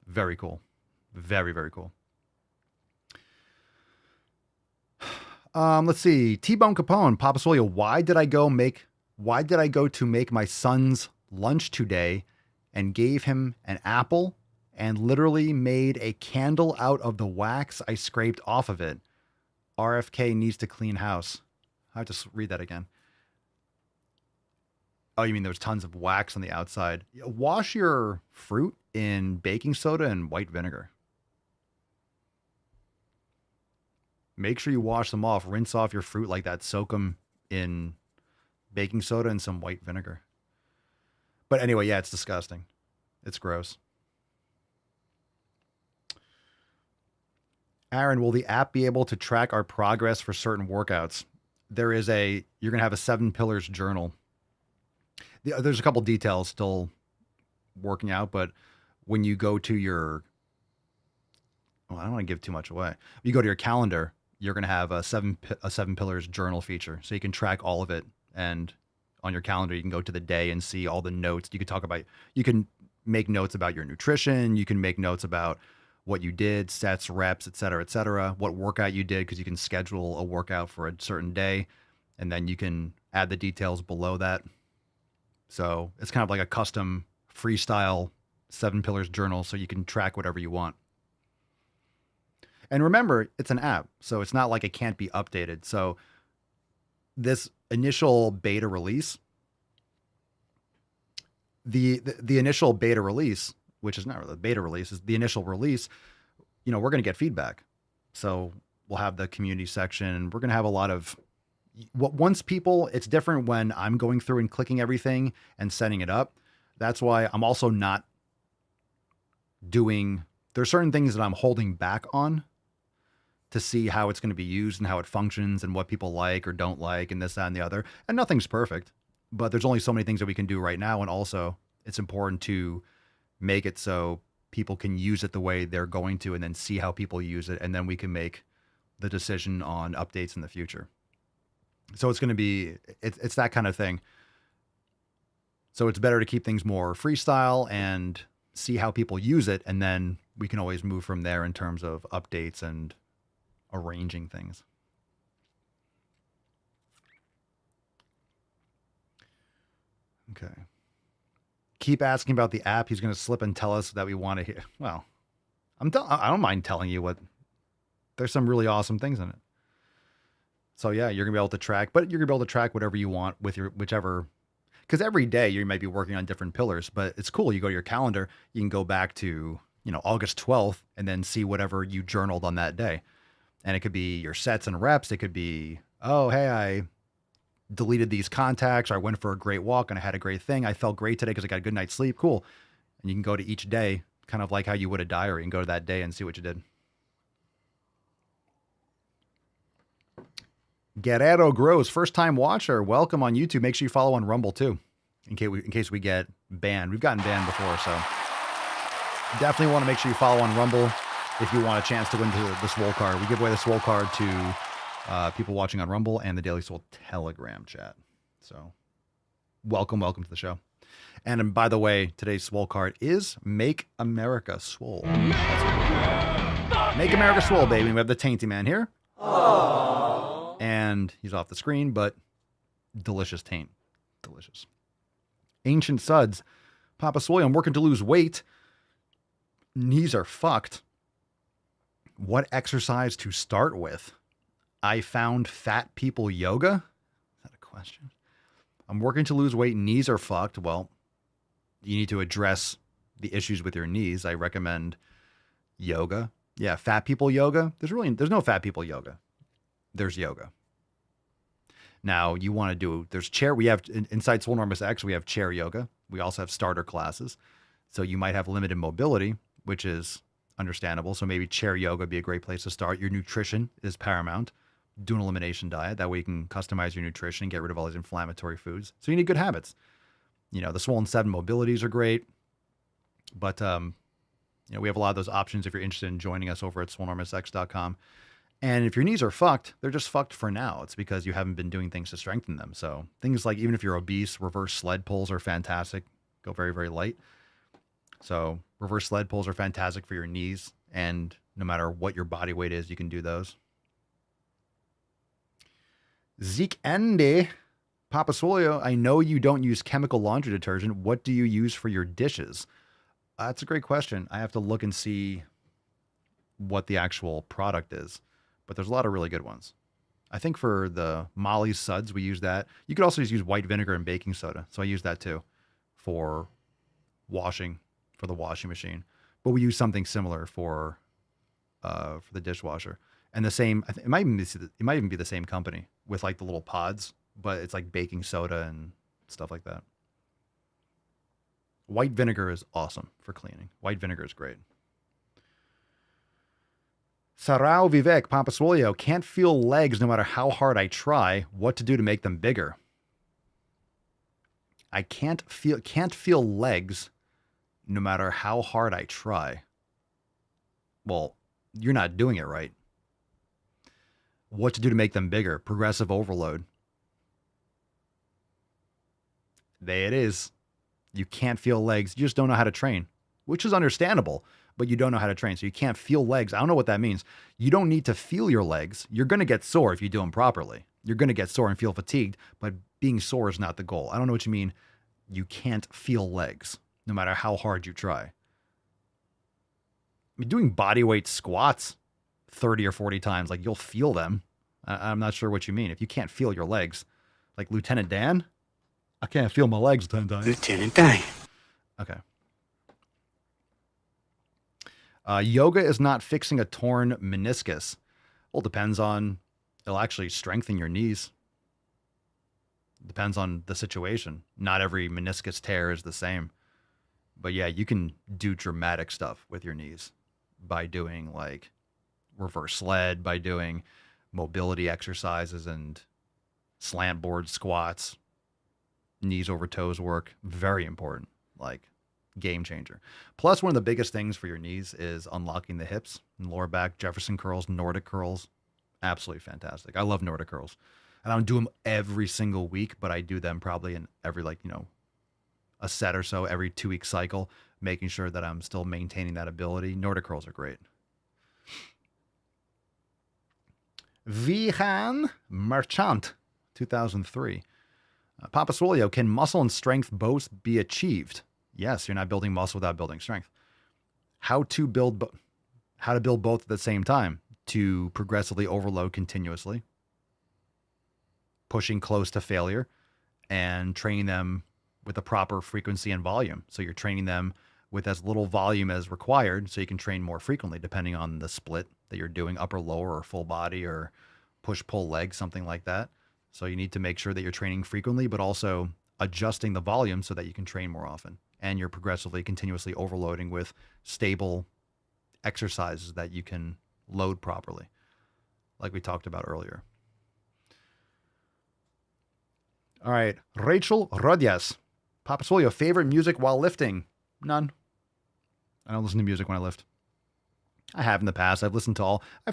Very cool. Very, very cool. Let's see. T-Bone Capone, Papa Swolio, why did I go to make my son's lunch today and gave him an apple and literally made a candle out of the wax I scraped off of it? RFK needs to clean house. I have to read that again. Oh, you mean there's tons of wax on the outside? Wash your fruit in baking soda and white vinegar. Make sure you wash them off. Rinse off your fruit like that. Soak them in baking soda and some white vinegar. But anyway, yeah, it's disgusting. It's gross. Aaron, will the app be able to track our progress for certain workouts? You're going to have a 7 pillars journal. There's a couple details still working out, but when you go to I don't want to give too much away. You go to your calendar, you're going to have a 7 pillars journal feature. So you can track all of it. And on your calendar, you can go to the day and see all the notes. You can make notes about your nutrition. You can make notes about what you did, sets, reps, et cetera, what workout you did, because you can schedule a workout for a certain day. And then you can add the details below that. So it's kind of like a custom freestyle 7 pillars journal. So you can track whatever you want. And remember, it's an app, so it's not like it can't be updated. So this initial beta release, the initial beta release, which is not really the beta release, is the initial release, we're going to get feedback. So we'll have the community section, and we're going to have a lot of, it's different when I'm going through and clicking everything and setting it up. That's why I'm also not there's certain things that I'm holding back on to see how it's going to be used and how it functions and what people like or don't like and this, that, and the other. And nothing's perfect, but there's only so many things that we can do right now. And also it's important to make it so people can use it the way they're going to, and then see how people use it. And then we can make the decision on updates in the future. So it's going to be, it's that kind of thing. So it's better to keep things more freestyle and see how people use it. And then we can always move from there in terms of updates and arranging things. Okay. Keep asking about the app. He's going to slip and tell us that we want to hear. Well, I don't mind telling you there's some really awesome things in it. So yeah, you're going to be able to track, but you're going to be able to track whatever you want with whichever, because every day you might be working on different pillars, but it's cool. You go to your calendar, you can go back to, August 12th and then see whatever you journaled on that day. And it could be your sets and reps. It could be, oh, hey, I deleted these contacts, or I went for a great walk and I had a great thing. I felt great today because I got a good night's sleep. Cool. And you can go to each day, kind of like how you would a diary, and go to that day and see what you did. Guerrero Grows, first time watcher. Welcome on YouTube. Make sure you follow on Rumble too, in case we get banned. We've gotten banned before, so definitely want to make sure you follow on Rumble if you want a chance to win the Swole card. We give away the Swole card to people watching on Rumble and the Daily Swole Telegram chat. So welcome to the show. And by the way, today's Swole card is Make America Swole. Make America Swole, baby. We have the Tainty Man here. Aww. And he's off the screen, but delicious taint. Delicious. Ancient Suds. Papa Swole, I'm working to lose weight. Knees are fucked. What exercise to start with? I found fat people yoga. Is that a question? I'm working to lose weight. Knees are fucked. Well, you need to address the issues with your knees. I recommend yoga. Yeah, fat people yoga. There's no fat people yoga. There's yoga. Now you want to do, there's chair. We have inside Swolenormous X, we have chair yoga. We also have starter classes. So you might have limited mobility, which is understandable. So maybe chair yoga would be a great place to start. Your nutrition is paramount. Do an elimination diet. That way you can customize your nutrition and get rid of all these inflammatory foods. So you need good habits. You know, the Swollen 7 mobilities are great. But, you know, we have a lot of those options if you're interested in joining us over at swolenormousx.com. And if your knees are fucked, they're just fucked for now. It's because you haven't been doing things to strengthen them. So things like, even if you're obese, reverse sled pulls are fantastic. Go very, very light. So reverse sled pulls are fantastic for your knees. And no matter what your body weight is, you can do those. Zeke Ende, Papa Swolio, I know you don't use chemical laundry detergent. What do you use for your dishes? That's a great question. I have to look and see what the actual product is. But there's a lot of really good ones. I think for the Molly's Suds, we use that. You could also just use white vinegar and baking soda. So I use that too for washing, for the washing machine. But we use something similar for the dishwasher. And the same, it might even be the same company with like the little pods, but it's like baking soda and stuff like that. White vinegar is awesome for cleaning. White vinegar is great. Sarao Vivek, Papa Swolio, can't feel legs no matter how hard I try. What to do to make them bigger? I can't feel legs no matter how hard I try. Well, you're not doing it right. What to do to make them bigger? Progressive overload. There it is. You can't feel legs. You just don't know how to train, which is understandable, but you don't know how to train. So you can't feel legs. I don't know what that means. You don't need to feel your legs. You're going to get sore if you do them properly. You're going to get sore and feel fatigued, but being sore is not the goal. I don't know what you mean. You can't feel legs no matter how hard you try. I mean, doing bodyweight squats 30 or 40 times, like you'll feel them. I'm not sure what you mean. If you can't feel your legs, like Lieutenant Dan, I can't feel my legs 10 times. Lieutenant Dan. Okay. Yoga is not fixing a torn meniscus. Well, it depends on, it'll actually strengthen your knees. Depends on the situation. Not every meniscus tear is the same. But yeah, you can do dramatic stuff with your knees by doing like reverse sled, by doing mobility exercises and slant board squats, knees over toes work. Very important. Like, game changer. Plus, one of the biggest things for your knees is unlocking the hips and lower back, Jefferson curls, Nordic curls. Absolutely fantastic. I love Nordic curls. I don't do them every single week, but I do them probably in every, like, you know, a set or so every 2-week cycle, making sure that I'm still maintaining that ability. Nordic curls are great. Vihan Marchant, 2003. Papa Swolio, can muscle and strength both be achieved? Yes, you're not building muscle without building strength. How to build both at the same time? To progressively overload continuously, pushing close to failure, and training them with the proper frequency and volume. So you're training them with as little volume as required, so you can train more frequently depending on the split that you're doing, upper, lower, or full body, or push, pull, leg, something like that. So you need to make sure that you're training frequently, but also adjusting the volume so that you can train more often. And you're progressively, continuously overloading with stable exercises that you can load properly, like we talked about earlier. All right. Rachel Rodias. Papa Swole, favorite music while lifting? None. I don't listen to music when I lift. I have in the past. I've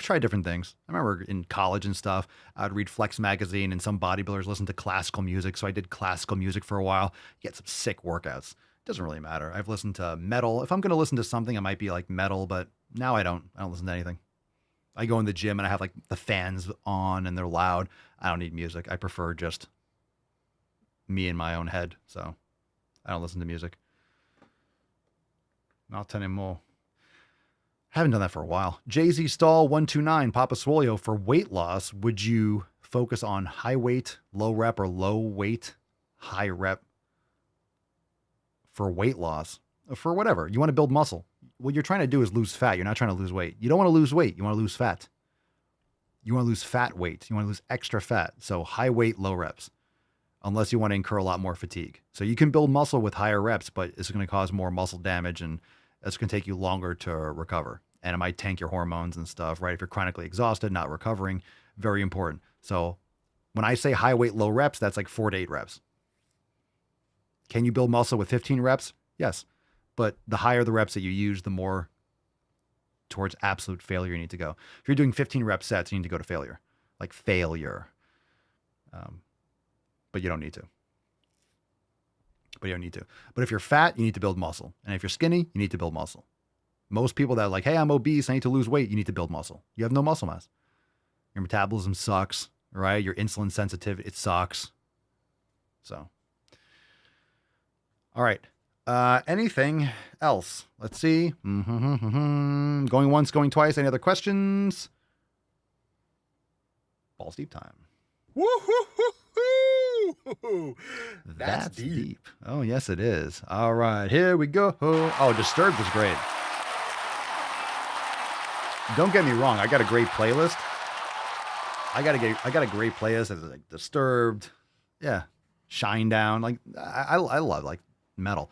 tried different things. I remember in college and stuff, I'd read Flex magazine and some bodybuilders listened to classical music. So I did classical music for a while. You get some sick workouts. It doesn't really matter. I've listened to metal. If I'm going to listen to something, it might be like metal, but now I don't listen to anything. I go in the gym and I have like the fans on and they're loud. I don't need music. I prefer just me in my own head. So I don't listen to music. Not anymore. Haven't done that for a while. Jay-Z Stall 129, Papa Swole, for weight loss, would you focus on high weight, low rep, or low weight, high rep for weight loss? For whatever. You want to build muscle. What you're trying to do is lose fat. You're not trying to lose weight. You don't want to lose weight. You want to lose fat. You want to lose fat weight. You want to lose extra fat. So high weight, low reps, unless you want to incur a lot more fatigue. So you can build muscle with higher reps, but it's going to cause more muscle damage and it's going to take you longer to recover. And it might tank your hormones and stuff, right? If you're chronically exhausted, not recovering, very important. So when I say high weight, low reps, that's like 4 to 8 reps. Can you build muscle with 15 reps? Yes. But the higher the reps that you use, the more towards absolute failure you need to go. If you're doing 15 rep sets, you need to go to failure. Like failure. But you don't need to. But if you're fat, you need to build muscle. And if you're skinny, you need to build muscle. Most people that are like, hey, I'm obese, I need to lose weight, you need to build muscle. You have no muscle mass. Your metabolism sucks, right? Your insulin sensitivity, it sucks. So, all right. Anything else? Let's see. Going once, going twice. Any other questions? Balls deep time. Woo-hoo-hoo-hoo! That's deep. Oh, yes, it is. All right, here we go. Oh, Disturbed was great. Don't get me wrong. I got a great playlist. I got a great playlist. It's like Disturbed. Yeah. Shinedown. Like I love like metal.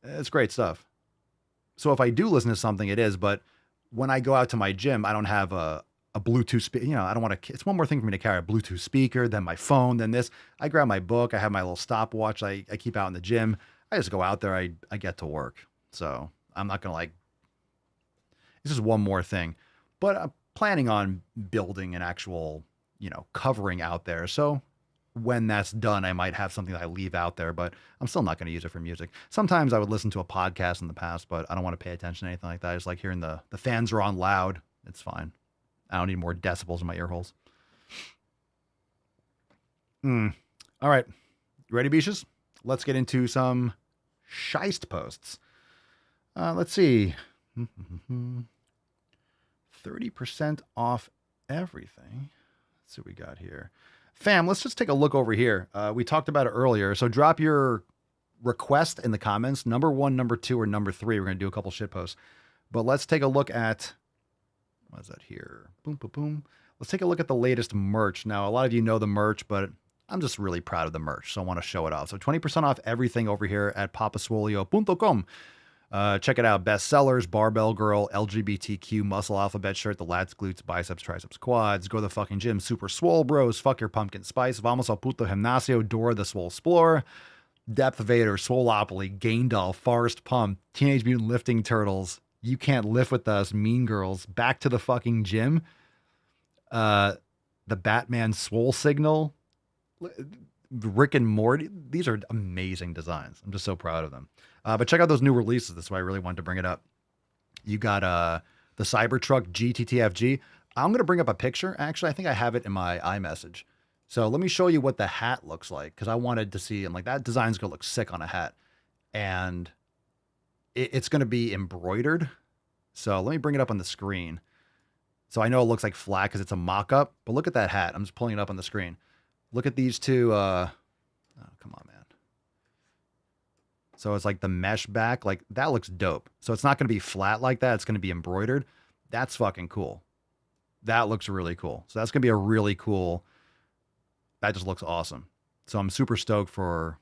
It's great stuff. So if I do listen to something, it is. But when I go out to my gym, I don't have a Bluetooth speaker. You know, I don't want to. It's one more thing for me to carry a Bluetooth speaker, then my phone, then this. I grab my book. I have my little stopwatch. I keep out in the gym. I just go out there. I get to work. So I'm not gonna like. This is one more thing, but I'm planning on building an actual, covering out there. So when that's done, I might have something that I leave out there, but I'm still not going to use it for music. Sometimes I would listen to a podcast in the past, but I don't want to pay attention to anything like that. I just like hearing the fans are on loud. It's fine. I don't need more decibels in my ear holes. All right. You ready, Beaches? Let's get into some Scheist posts. Let's see. 30% off everything. Let's see what we got here. Fam, let's just take a look over here. We talked about it earlier. So drop your request in the comments. Number 1, number 2, or number 3. We're going to do a couple shit posts. But let's take a look at, what is that here? Boom, boom, boom. Let's take a look at the latest merch. Now, a lot of you know the merch, but I'm just really proud of the merch, so I want to show it off. So 20% off everything over here at papaswolio.com. Check it out. Bestsellers, Barbell Girl, LGBTQ, Muscle Alphabet Shirt, the lats, glutes, biceps, triceps, quads, Go to the fucking gym, Super Swole Bros, Fuck Your Pumpkin Spice, Vamos al Puto Gimnasio, Dora the Swole Explorer, Depth Vader, Swoleopoly, Gain Doll, Forest Pump, Teenage Mutant Lifting Turtles, You Can't Lift With Us, Mean Girls, Back to the fucking Gym, the Batman Swole Signal, Rick and Morty. These are amazing designs. I'm just so proud of them. But check out those new releases. That's why I really wanted to bring it up. You got the Cybertruck GTTFG. I'm going to bring up a picture. Actually, I think I have it in my iMessage. So let me show you what the hat looks like, because I wanted to see, and like that design's going to look sick on a hat. And it's going to be embroidered. So let me bring it up on the screen. So I know it looks like flat because it's a mock-up, but look at that hat. I'm just pulling it up on the screen. Look at these two. Oh, come on, man. So it's like the mesh back. Like that looks dope. So it's not going to be flat like that. It's going to be embroidered. That's fucking cool. That looks really cool. So that's going to be a really cool that just looks awesome. So I'm super stoked for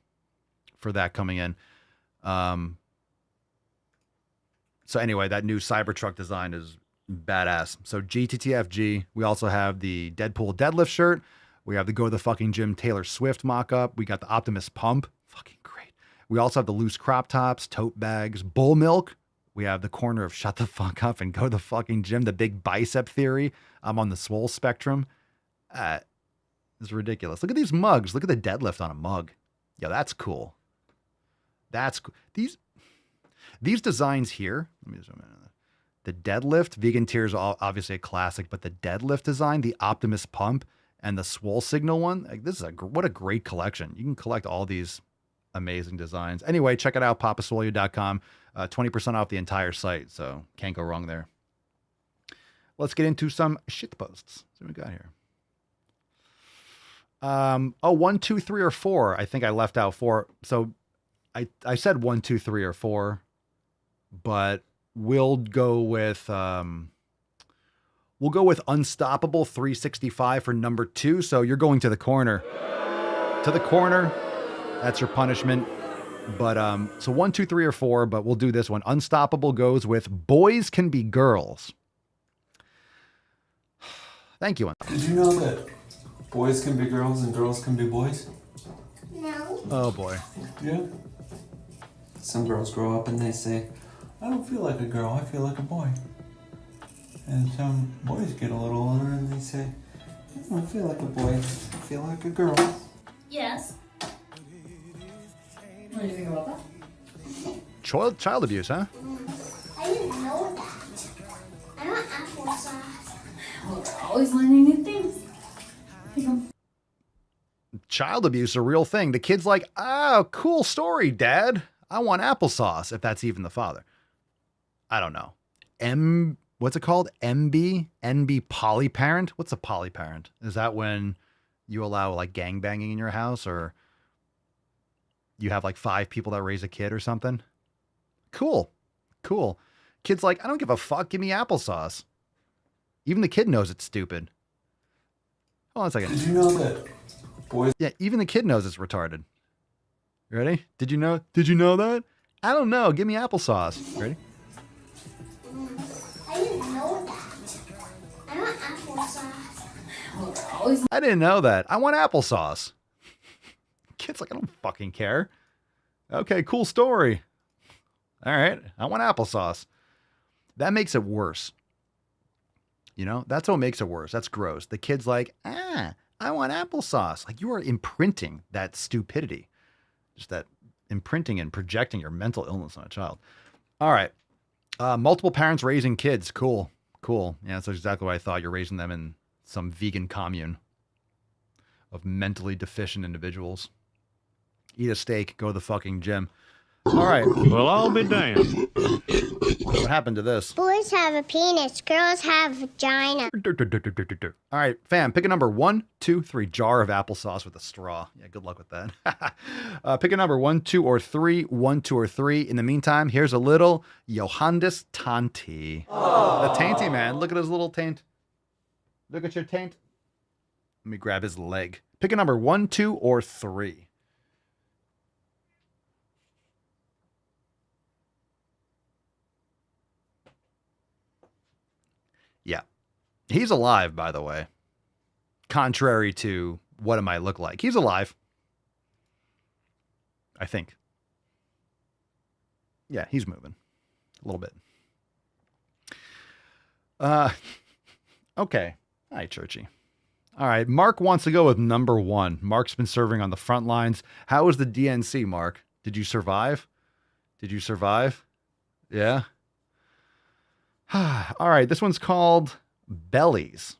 that coming in. So anyway, that new Cybertruck design is badass. So GTTFG. We also have the Deadpool deadlift shirt. We have the Go to the Fucking Gym Taylor Swift mock-up. We got the Optimus Pump. Fucking great. We also have the loose crop tops, tote bags, bull milk. We have the corner of Shut the Fuck Up and Go to the Fucking Gym, the big bicep theory. I'm on the swole spectrum. It's ridiculous. Look at these mugs. Look at the deadlift on a mug. Yeah, that's cool. That's cool. These designs here, let me zoom in. The deadlift, vegan tears are obviously a classic, but the deadlift design, the Optimus Pump, and the swole signal one, like this is what a great collection. You can collect all these amazing designs. Anyway, check it out, papaswolio.com. 20% off the entire site, so can't go wrong there. Let's get into some shit posts. See what we got here. 1, 2, 3, or 4. I think I left out 4. So I said 1, 2, 3, or 4, but we'll go with Unstoppable 365 for number 2. So you're going to the corner. To the corner. That's your punishment. But so 1, 2, 3, or 4, but we'll do this one. Unstoppable goes with Boys Can Be Girls. Thank you. Did you know that boys can be girls and girls can be boys? No. Oh boy. Yeah. Some girls grow up and they say, I don't feel like a girl, I feel like a boy. And some boys get a little older and they say, I don't feel like a boy, I feel like a girl. Yes. What do you think about that? Child abuse, huh? I didn't know that. I want applesauce. Well, we're always learning new things. Child abuse is a real thing. The kid's like, oh, cool story, Dad. I want applesauce, if that's even the father. I don't know. What's it called? NB polyparent? What's a polyparent? Is that when you allow like gangbanging in your house, or you have like 5 people that raise a kid or something? Cool. Kid's like, I don't give a fuck. Give me applesauce. Even the kid knows it's stupid. Hold on a second. Did you know that boys... Yeah, even the kid knows it's retarded. You ready? Did you know that? I don't know. Give me applesauce. You ready? I didn't know that. I want applesauce. Well, we're always... I didn't know that. I want applesauce. Kid's like, I don't fucking care. Okay, cool story. All right, I want applesauce. That makes it worse. You know, that's what makes it worse. That's gross. The kid's like, I want applesauce. Like, you are imprinting that stupidity. Just that imprinting and projecting your mental illness on a child. All right. Multiple parents raising kids. Cool. Yeah, that's exactly what I thought. You're raising them in some vegan commune of mentally deficient individuals. Eat a steak. Go to the fucking gym. All right. Well, I'll be damned. What happened to this? Boys have a penis, girls have a vagina. All right, fam, pick a number 1, 2, 3. Jar of applesauce with a straw. Yeah, good luck with that. Pick a number 1, 2, or 3. 1, 2, or 3. In the meantime, here's a little Johannes Tanti. The tainty man. Look at his little taint. Look at your taint. Let me grab his leg. Pick a number 1, 2, or 3. Yeah. He's alive, by the way. Contrary to what it might look like. He's alive. I think. Yeah, he's moving. A little bit. Okay. All right, Churchy. All right, Mark wants to go with number 1. Mark's been serving on the front lines. How was the DNC, Mark? Did you survive? Yeah? All right, this one's called Bellies.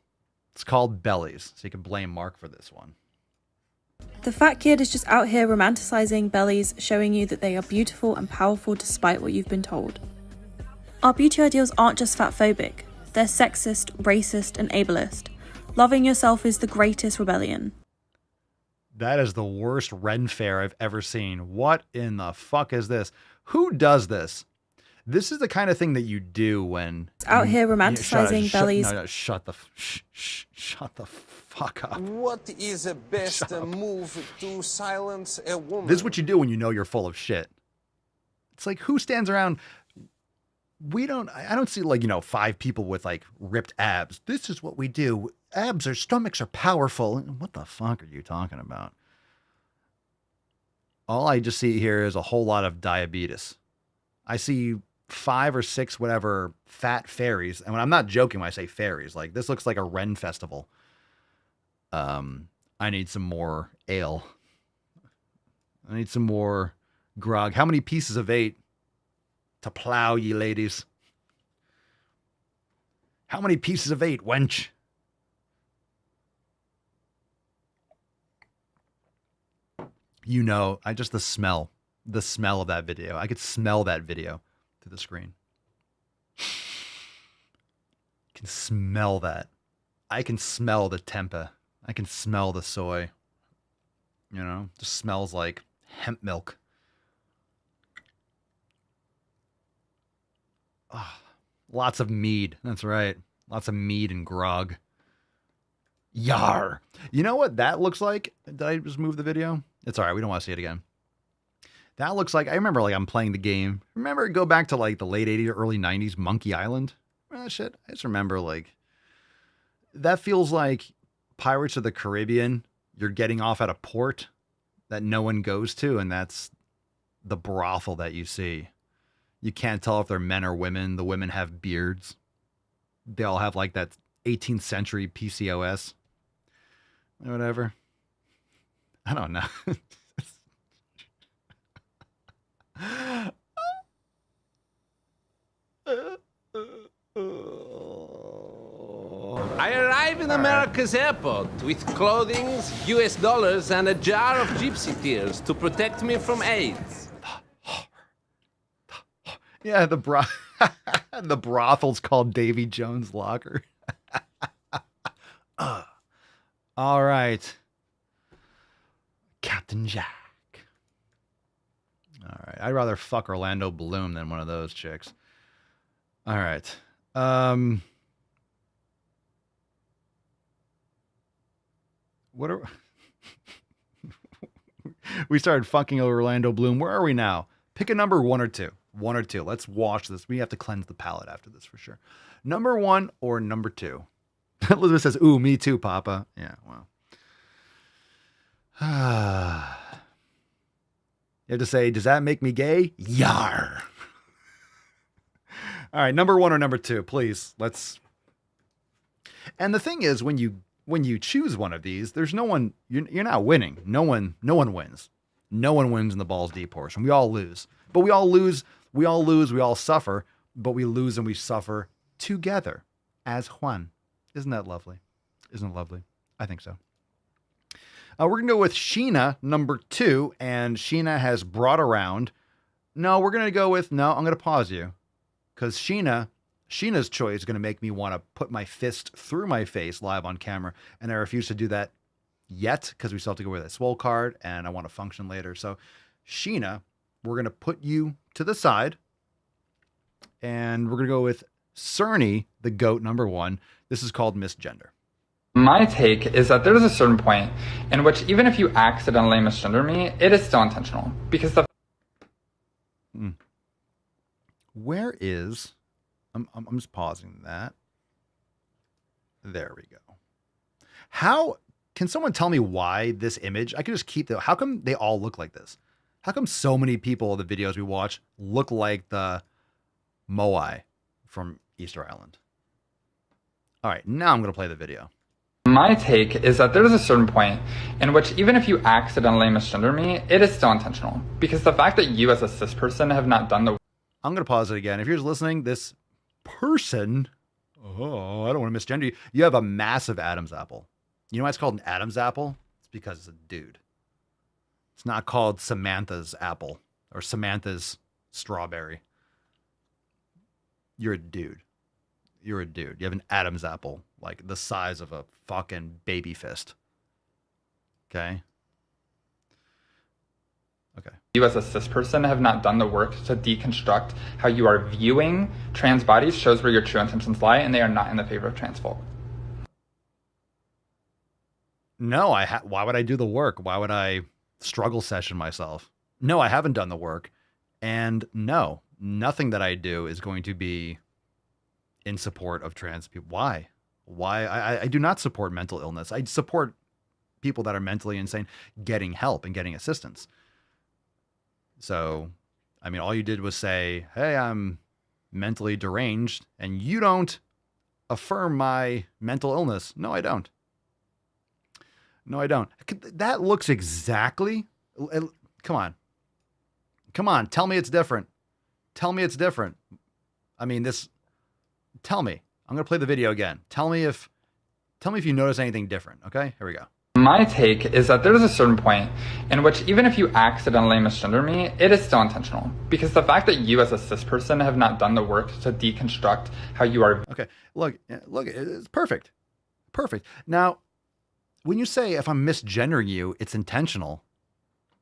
It's called Bellies, so you can blame Mark for this one. The fat kid is just out here romanticizing bellies, showing you that they are beautiful and powerful despite what you've been told. Our beauty ideals aren't just fatphobic, they're sexist, racist, and ableist. Loving yourself is the greatest rebellion. That is the worst Ren fair I've ever seen. What in the fuck is this? Who does this? This is the kind of thing that you do when out here romanticizing bellies. Shut the fuck up. What is the best move to silence a woman? This is what you do when you know you're full of shit. It's like, who stands around? I don't see, like, 5 people with like ripped abs. This is what we do. Abs or stomachs are powerful. What the fuck are you talking about? All I just see here is a whole lot of diabetes. I see 5 or 6 whatever fat fairies. And when I'm not joking when I say fairies, like, this looks like a Ren festival. I need some more ale. I need some more grog. How many pieces of 8 to plow, ye ladies? How many pieces of 8, wench? The smell of that video. I could smell that video through the screen. I can smell that. I can smell the tempeh. I can smell the soy. Just smells like hemp milk. Oh, lots of mead. That's right. Lots of mead and grog. Yar. You know what that looks like? Did I just move the video? It's all right. We don't want to see it again. That looks like, I remember, like, I'm playing the game. Remember, go back to like the late 80s or early 90s, Monkey Island? Remember that shit? I just remember, like, that feels like Pirates of the Caribbean. You're getting off at a port that no one goes to, and that's the brothel that you see. You can't tell if they're men or women. The women have beards. They all have like that 18th century PCOS. Whatever. I don't know. I arrive in America's airport with clothing, US dollars, and a jar of gypsy tears to protect me from AIDS. Yeah, the brothel's called Davy Jones' Locker. All right. Captain Jack. All right. I'd rather fuck Orlando Bloom than one of those chicks. All right. What are we started fucking Orlando Bloom. Where are we now? Pick a number, 1 or 2. 1 or 2. Let's watch this. We have to cleanse the palate after this for sure. Number 1 or number 2? Elizabeth says, "Ooh, me too, Papa." Yeah, well. You have to say, does that make me gay? Yar. All right, number 1 or number 2, please. Let's. And the thing is, when you choose one of these, there's no one. You're not winning. No one wins. No one wins in the balls deep portion. We all lose. But we all lose. We all suffer. But we lose and we suffer together as one. Isn't that lovely? Isn't it lovely? I think so. We're going to go with Sheena, number 2. And Sheena has brought around. No, we're going to go with, no, I'm going to pause you. Because Sheena's choice is going to make me want to put my fist through my face live on camera. And I refuse to do that yet because we still have to go with a swole card and I want to function later. So Sheena, we're going to put you to the side. And we're going to go with Cerny, the GOAT, number 1. This is called misgender. My take is that there's a certain point in which even if you accidentally misgender me, it is still intentional. Because the... Where is... I'm just pausing that. There we go. How... Can someone tell me why this image... I could just keep... How come they all look like this? How come so many people in the videos we watch look like the Moai from Easter Island? All right, now I'm going to play the video. My take is that there's a certain point in which even if you accidentally misgender me, it is still intentional. Because the fact that you as a cis person have not done the... I'm going to pause it again. If you're just listening, this person... Oh, I don't want to misgender you. You have a massive Adam's apple. You know why it's called an Adam's apple? It's because it's a dude. It's not called Samantha's apple or Samantha's strawberry. You're a dude. You're a dude. You have an Adam's apple, like the size of a fucking baby fist. Okay? Okay. You as a cis person have not done the work to deconstruct how you are viewing trans bodies shows where your true intentions lie, and they are not in the favor of trans folk. No, why would I do the work? Why would I struggle session myself? No, I haven't done the work. And no, nothing that I do is going to be in support of trans people. Why? I do not support mental illness. I support people that are mentally insane getting help and getting assistance. So, I mean, all you did was say, hey, I'm mentally deranged, and you don't affirm my mental illness. No, I don't. No, I don't. That looks exactly. Come on. Come on. Tell me it's different. Tell me it's different. I mean, tell me. I'm going to play the video again. Tell me if you notice anything different. Okay, here we go. My take is that there's a certain point in which even if you accidentally misgender me, it is still intentional. Because the fact that you as a cis person have not done the work to deconstruct how you are. Okay, look, it's perfect. Perfect. Now, when you say if I'm misgendering you, it's intentional.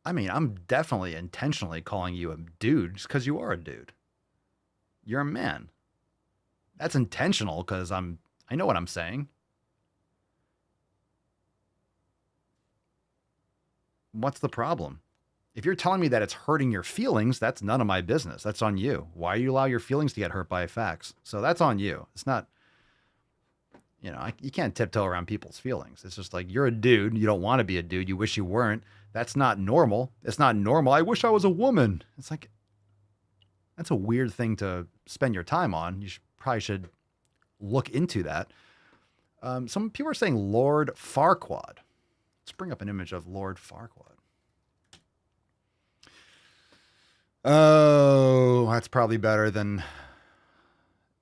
I mean, I'm definitely intentionally calling you a dude just because you are a dude. You're a man. That's intentional because I know what I'm saying. What's the problem? If you're telling me that it's hurting your feelings, that's none of my business. That's on you. Why do you allow your feelings to get hurt by facts? So that's on you. It's not, you can't tiptoe around people's feelings. It's just like, you're a dude. You don't want to be a dude. You wish you weren't. That's not normal. It's not normal. I wish I was a woman. It's like, that's a weird thing to spend your time on. You probably should look into that. Some people are saying Lord Farquad. Let's bring up an image of Lord Farquad. Oh, that's probably better than.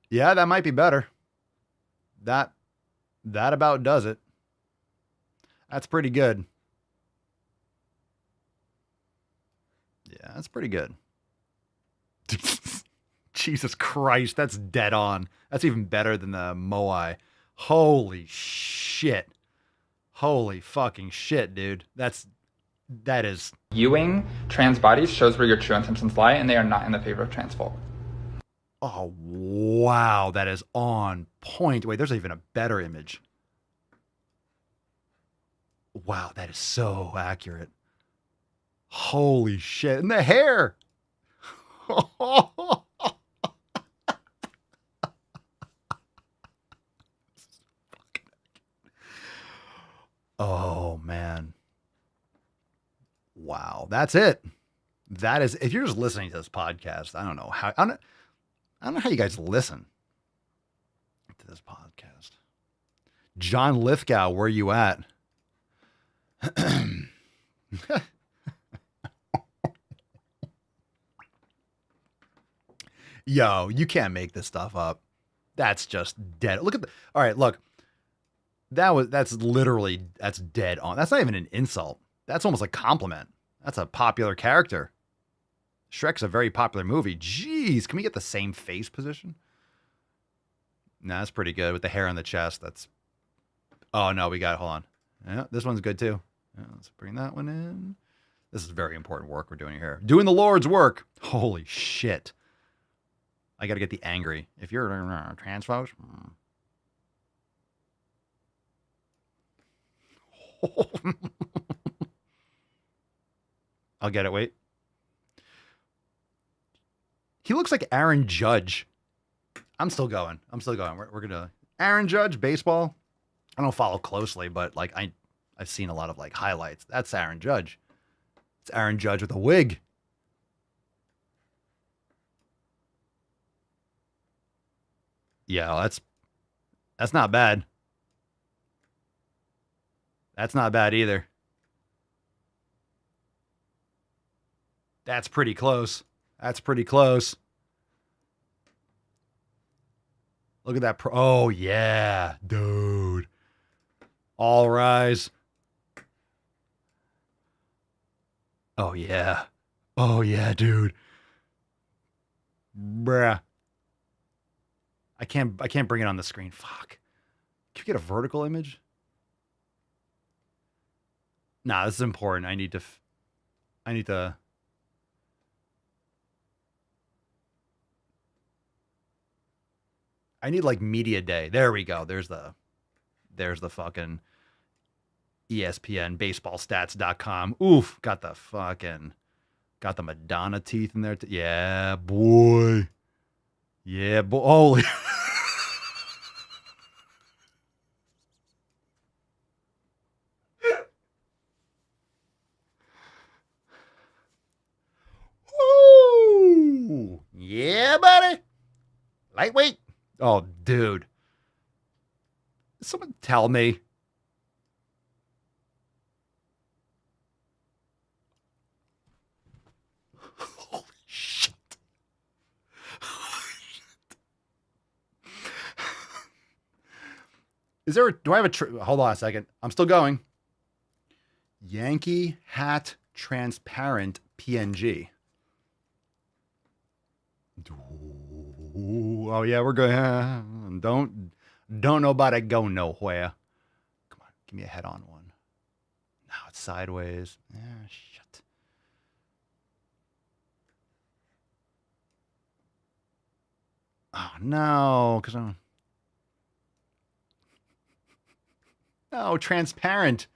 Yeah, that might be better. That about does it. That's pretty good. Yeah, that's pretty good. Jesus Christ, that's dead on. That's even better than the Moai. Holy shit. Holy fucking shit, dude. That is. Viewing trans bodies shows where your true intentions lie, and they are not in the favor of trans folk. Oh, wow. That is on point. Wait, there's even a better image. Wow, that is so accurate. Holy shit. And the hair. Oh, man. Wow. That's it. That is, if you're just listening to this podcast, I don't know how you guys listen to this podcast. John Lithgow, where you at? Yo, you can't make this stuff up. That's just dead. Look at all right, look. That's dead on. That's not even an insult. That's almost a compliment. That's a popular character. Shrek's a very popular movie. Jeez, can we get the same face position? Nah, that's pretty good with the hair on the chest. Oh no, hold on. Yeah, this one's good too. Yeah, let's bring that one in. This is very important work we're doing here. Doing the Lord's work. Holy shit. I got to get the angry. If you're trans folks. I'll get it. Wait. He looks like Aaron Judge. I'm still going. We're going to Aaron Judge, baseball. I don't follow closely, but like I've seen a lot of like highlights. That's Aaron Judge. It's Aaron Judge with a wig. Yeah, that's not bad. That's not bad either. That's pretty close. Look at that. Oh, yeah, dude. All rise. Oh, yeah. Oh, yeah, dude. Bruh. I can't bring it on the screen. Fuck. Can you get a vertical image? Nah, this is important. I need to. I need like media day. There we go. There's the fucking ESPN baseballstats.com. Oof, got the Madonna teeth in there. Yeah, boy. Yeah, boy. Holy. Ooh. Yeah, buddy. Lightweight. Oh, dude. Someone tell me. Holy shit. Is there do I have a hold on a second. I'm still going. Yankee hat transparent PNG. Ooh, oh yeah, we're good. Don't nobody go nowhere. Come on, give me a head-on one. Now it's sideways. Yeah, shit. Oh no, because I'm no transparent.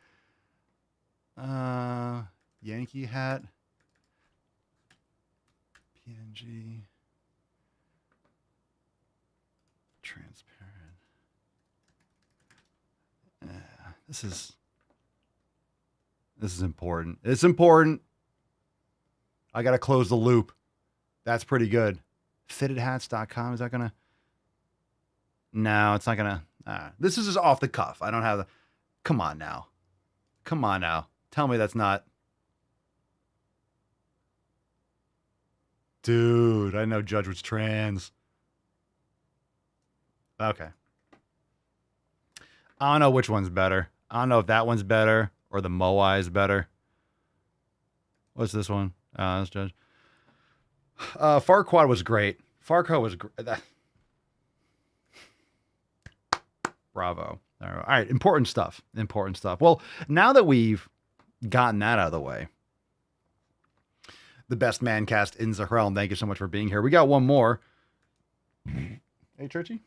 Yankee hat. PNG. Transparent. This is important. It's important. I got to close the loop. That's pretty good. Fittedhats.com. Is that going to? No, it's not going to. This is just off the cuff. I don't have the. Come on now. Come on now. Tell me that's not. Dude, I know Judge was trans. Okay. I don't know which one's better. I don't know if that one's better or the Moai is better. What's this one? That's Judge. Farquad was great. Farquad was great. Bravo. All right. Important stuff. Important stuff. Well, now that we've gotten that out of the way, the best man cast in the realm. Thank you so much for being here. We got one more. Hey, Churchy.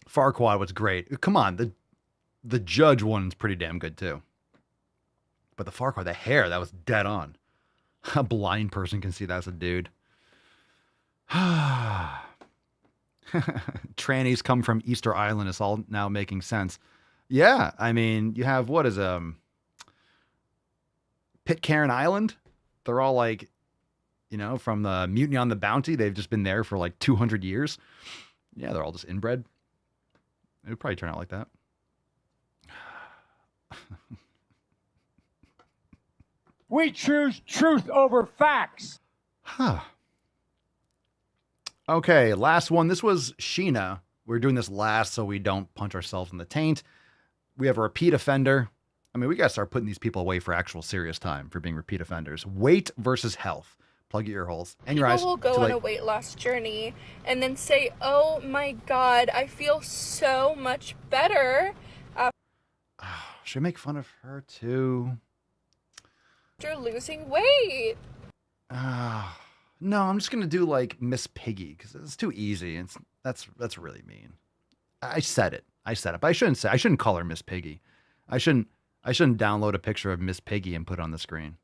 Farquad was great. Come on. The Judge one's pretty damn good too. But the Farquad, the hair, that was dead on. A blind person can see that's a dude. Trannies come from Easter Island. It's all now making sense. Yeah, I mean, you have what is Pitcairn Island? They're all like, from the Mutiny on the Bounty. They've just been there for like 200 years. Yeah, they're all just inbred. It would probably turn out like that. We choose truth over facts. Huh. Okay, last one. This was Sheena. We're doing this last so we don't punch ourselves in the taint. We have a repeat offender. I mean, we got to start putting these people away for actual serious time for being repeat offenders. Weight versus health. Plug your ear holes and your eyes. People will go on a weight loss journey and then say, oh my God, I feel so much better should I make fun of her too? after losing weight. No, I'm just going to do like Miss Piggy because it's too easy. That's really mean. I said it. But I shouldn't call her Miss Piggy. I shouldn't download a picture of Miss Piggy and put it on the screen.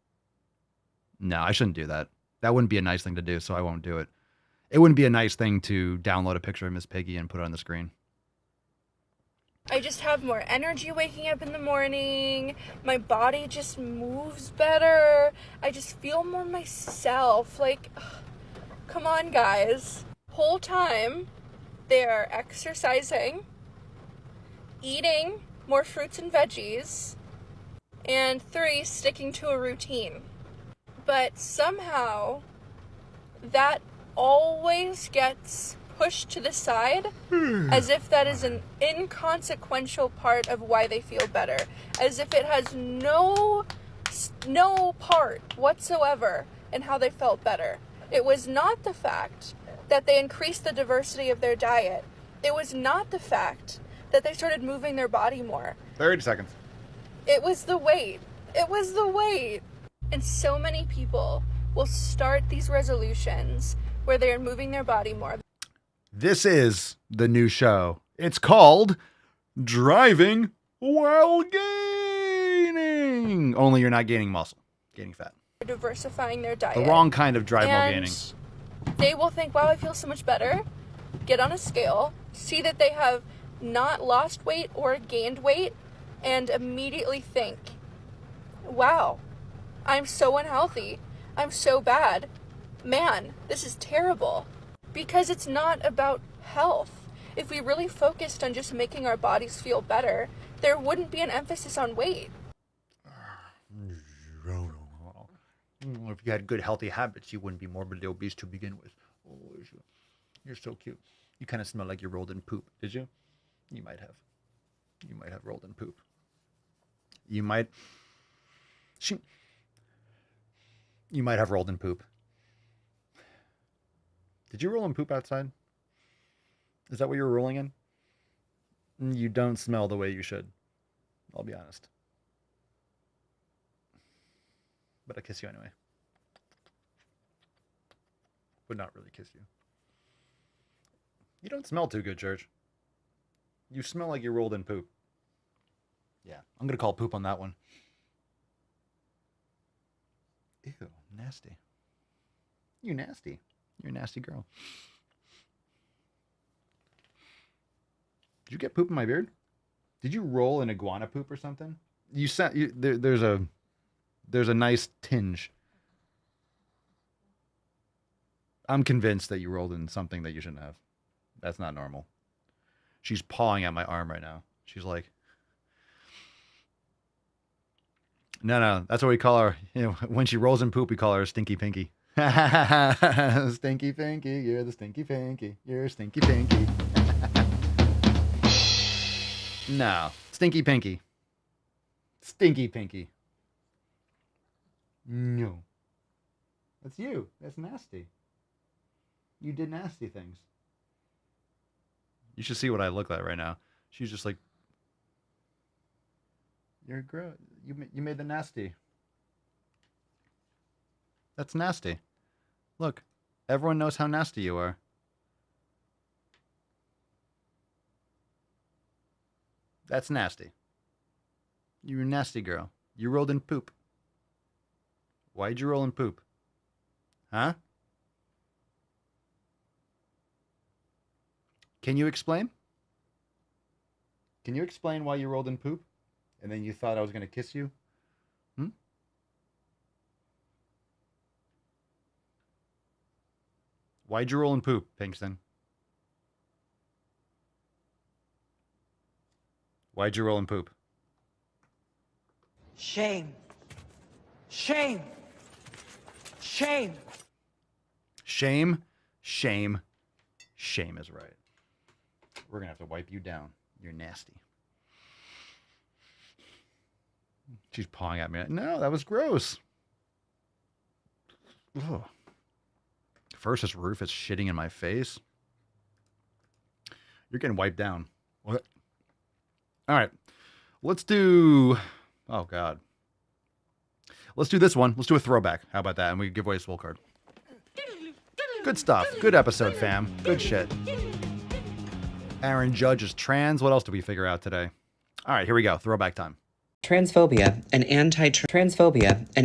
No, I shouldn't do that. That wouldn't be a nice thing to do, so I won't do it. It wouldn't be a nice thing to download a picture of Miss Piggy and put it on the screen. I just have more energy waking up in the morning. My body just moves better. I just feel more myself. Like, come on, guys. Whole time, they are exercising, eating more fruits and veggies, and 3, sticking to a routine. But somehow, that always gets pushed to the side as if that is an inconsequential part of why they feel better, as if it has no part whatsoever in how they felt better. It was not the fact that they increased the diversity of their diet. It was not the fact that they started moving their body more. 30 seconds. It was the weight. And so many people will start these resolutions where they are moving their body more. This is the new show. It's called Driving While Gaining. Only you're not gaining muscle, gaining fat. Diversifying their diet. The wrong kind of drive while gaining. They will think, wow, I feel so much better. Get on a scale, see that they have not lost weight or gained weight, and immediately think, wow, I'm so unhealthy. I'm so bad. Man, this is terrible. Because it's not about health. If we really focused on just making our bodies feel better, there wouldn't be an emphasis on weight. If you had good healthy habits, you wouldn't be morbidly obese to begin with. Oh, you're so cute. You kind of smell like you rolled in poop, did you? You might have. You might have rolled in poop. You might have rolled in poop. Did you roll in poop outside? Is that what you were rolling in? You don't smell the way you should. I'll be honest. But I kiss you anyway. Would not really kiss you. You don't smell too good, Church. You smell like you rolled in poop. Yeah, I'm going to call poop on that one. Ew, nasty. You nasty. You're a nasty girl. Did you get poop in my beard? Did you roll in iguana poop or something? There's a nice tinge. I'm convinced that you rolled in something that you shouldn't have. That's not normal. She's pawing at my arm right now. She's like, no, that's what we call her. You know, when she rolls in poop, we call her Stinky Pinky. Stinky Pinky, you're the Stinky Pinky. You're Stinky Pinky. No, Stinky Pinky. Stinky Pinky. No. That's you. That's nasty. You did nasty things. You should see what I look like right now. She's just like, you're gross. You made the nasty. That's nasty. Look, everyone knows how nasty you are. That's nasty. You're a nasty girl. You rolled in poop. Why'd you roll in poop? Huh? Can you explain? Can you explain why you rolled in poop? And then you thought I was going to kiss you? Why'd you roll in poop, Pinkston? Why'd you roll in poop? Shame. Shame. Shame. Shame, shame, shame is right. We're going to have to wipe you down. You're nasty. She's pawing at me. No, that was gross. Ugh. First, this roof is shitting in my face. You're getting wiped down. What? All right. Let's do... Oh, God. Let's do this one. Let's do a throwback. How about that? And we give away a Swole card. Good stuff. Good episode, fam. Good shit. Aaron Judge is trans. What else do we figure out today? All right, here we go. Throwback time. Transphobia and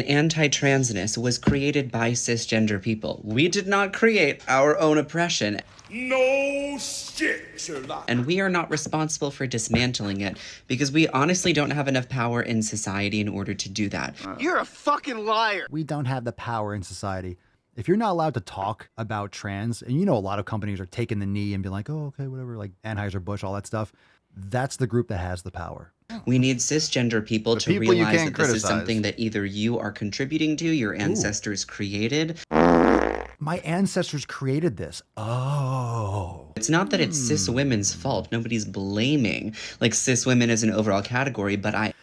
anti-transness was created by cisgender people. We did not create our own oppression. No shit, Sherlock. And we are not responsible for dismantling it because we honestly don't have enough power in society in order to do that. You're a fucking liar. We don't have the power in society. If you're not allowed to talk about trans, and you know a lot of companies are taking the knee and being like, oh, okay, whatever, like Anheuser-Busch, all that stuff, that's the group that has the power. We need cisgender people to realize that this is something that either you are contributing to, your ancestors created. My ancestors created this. Oh. It's not that it's cis women's fault. Nobody's blaming like cis women as an overall category, but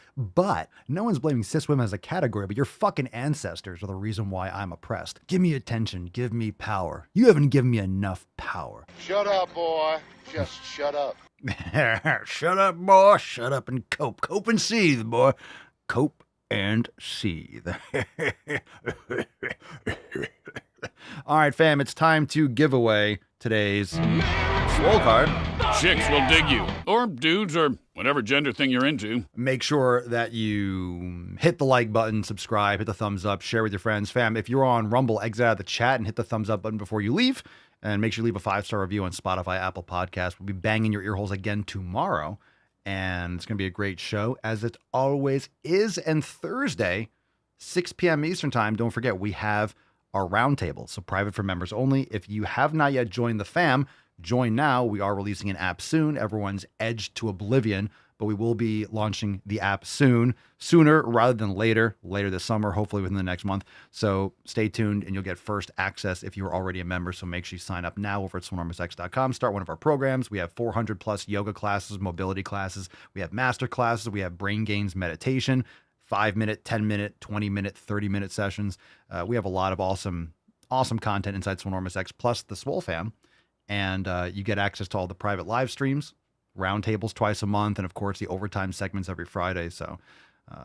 no one's blaming cis women as a category, but your fucking ancestors are the reason why I'm oppressed. Give me attention. Give me power. You haven't given me enough power. Shut up, boy. Just shut up. Shut up, boy. Shut up and cope. Cope and seethe, boy. Cope and seethe. All right, fam, it's time to give away today's Swole card. Chicks will dig you. Or dudes, or whatever gender thing you're into. Make sure that you hit the like button, subscribe, hit the thumbs up, share with your friends. Fam, if you're on Rumble, exit out of the chat and hit the thumbs up button before you leave. And make sure you leave a 5-star review on Spotify, Apple Podcasts. We'll be banging your ear holes again tomorrow. And it's going to be a great show, as it always is. And Thursday, 6 p.m. Eastern Time, don't forget, we have our roundtable. So private for members only. If you have not yet joined the fam, join now. We are releasing an app soon. Everyone's edged to oblivion, but we will be launching the app sooner rather than later this summer, hopefully within the next month. So stay tuned and you'll get first access if you're already a member. So make sure you sign up now over at swolenormousx.com. Start one of our programs. We have 400 plus yoga classes, mobility classes. We have master classes. We have brain gains meditation, 5-minute, 10-minute, 20-minute, 30-minute sessions. We have a lot of awesome content inside Swole Enormous X plus the Swole fam. And you get access to all the private live streams, roundtables twice a month, and of course the overtime segments every Friday. So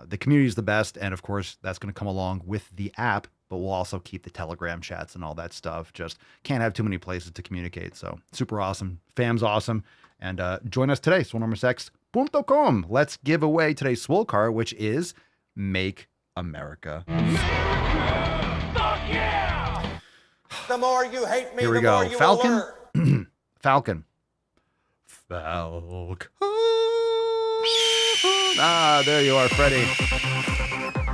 the community is the best, and of course that's going to come along with the app, but we'll also keep the Telegram chats and all that stuff. Just can't have too many places to communicate. So super awesome. Fam's awesome. And join us today, swolenormousx.com. Let's give away today's Swole card, which is Make America. The more you hate me, Here we the go. more you Falcon. will learn. Falcon. Ah, there you are, Freddie.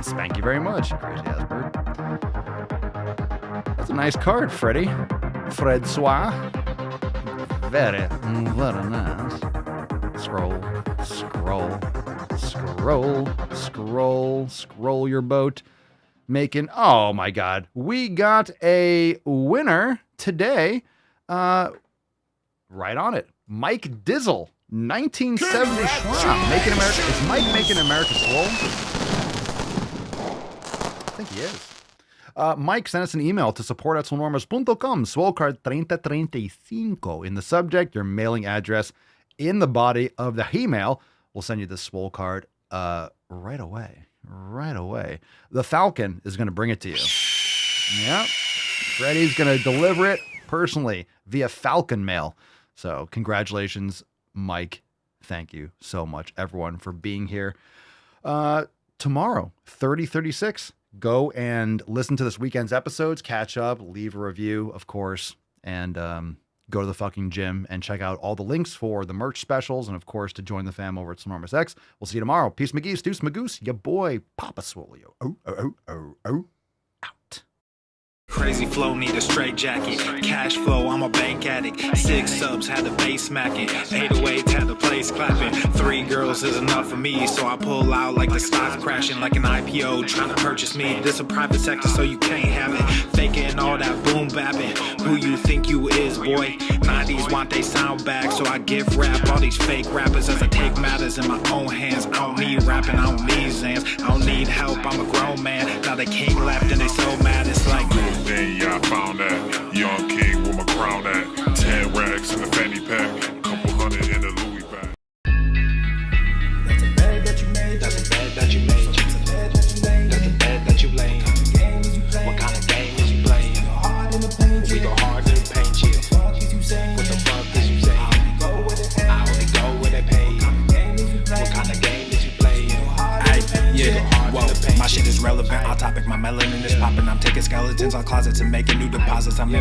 Thank you very much, crazy ass bird. That's a nice card, Freddie. Fredsois. Very nice. Scroll your boat. Oh my God. We got a winner today. Right on it. Mike Dizzle, 1970 Schwab. Making America. Is Mike making America swole? I think he is. Mike sent us an email to support@swolenormous.com. Swole card 3035 in the subject, your mailing address in the body of the email. We'll send you the Swole card right away. The Falcon is going to bring it to you. Yep. Freddie's going to deliver it personally via Falcon mail. So congratulations, Mike. Thank you so much, everyone, for being here. Tomorrow, 3036. Go and listen to this weekend's episodes, catch up, leave a review, of course, and go to the fucking gym and check out all the links for the merch specials and, of course, to join the fam over at Swole Enormous X. We'll see you tomorrow. Peace, McGee, Deuce, Magoose, your boy, Papa Swolio. Out. Crazy flow, need a straight jacket. Cash flow, I'm a bank addict. 6 subs, had the bass smacking. 808, had the place clapping. 3 girls is enough for me, so I pull out like the stock crashing. Like an IPO, trying to purchase me. This a private sector, so you can't have it. Faking all that boom bapping. Who you think you is, boy? 90s want they sound back, so I give rap all these fake rappers as I take matters in my own hands. I don't need rapping, I don't need Zans. I don't need help, I'm a grown man. Now they king left and they so mad, it's like... Then yeah, I found that young king with my crown at 10 racks in the fanny pack, couple hundred in the Louis bag. That's a bed that you made. That's a bed that you made. That's a bed that you laid. That's a bed that you laid. What kind of game is you playing? We go hard in the paint. We go hard in the paint. What the fuck is you saying? I only go where they pay. What kind of game is you playing? Yeah, whoa, my shit is relevant. Our topic, my melanin is popping. I'm taking skeletons on closets and making new deposits. I'm in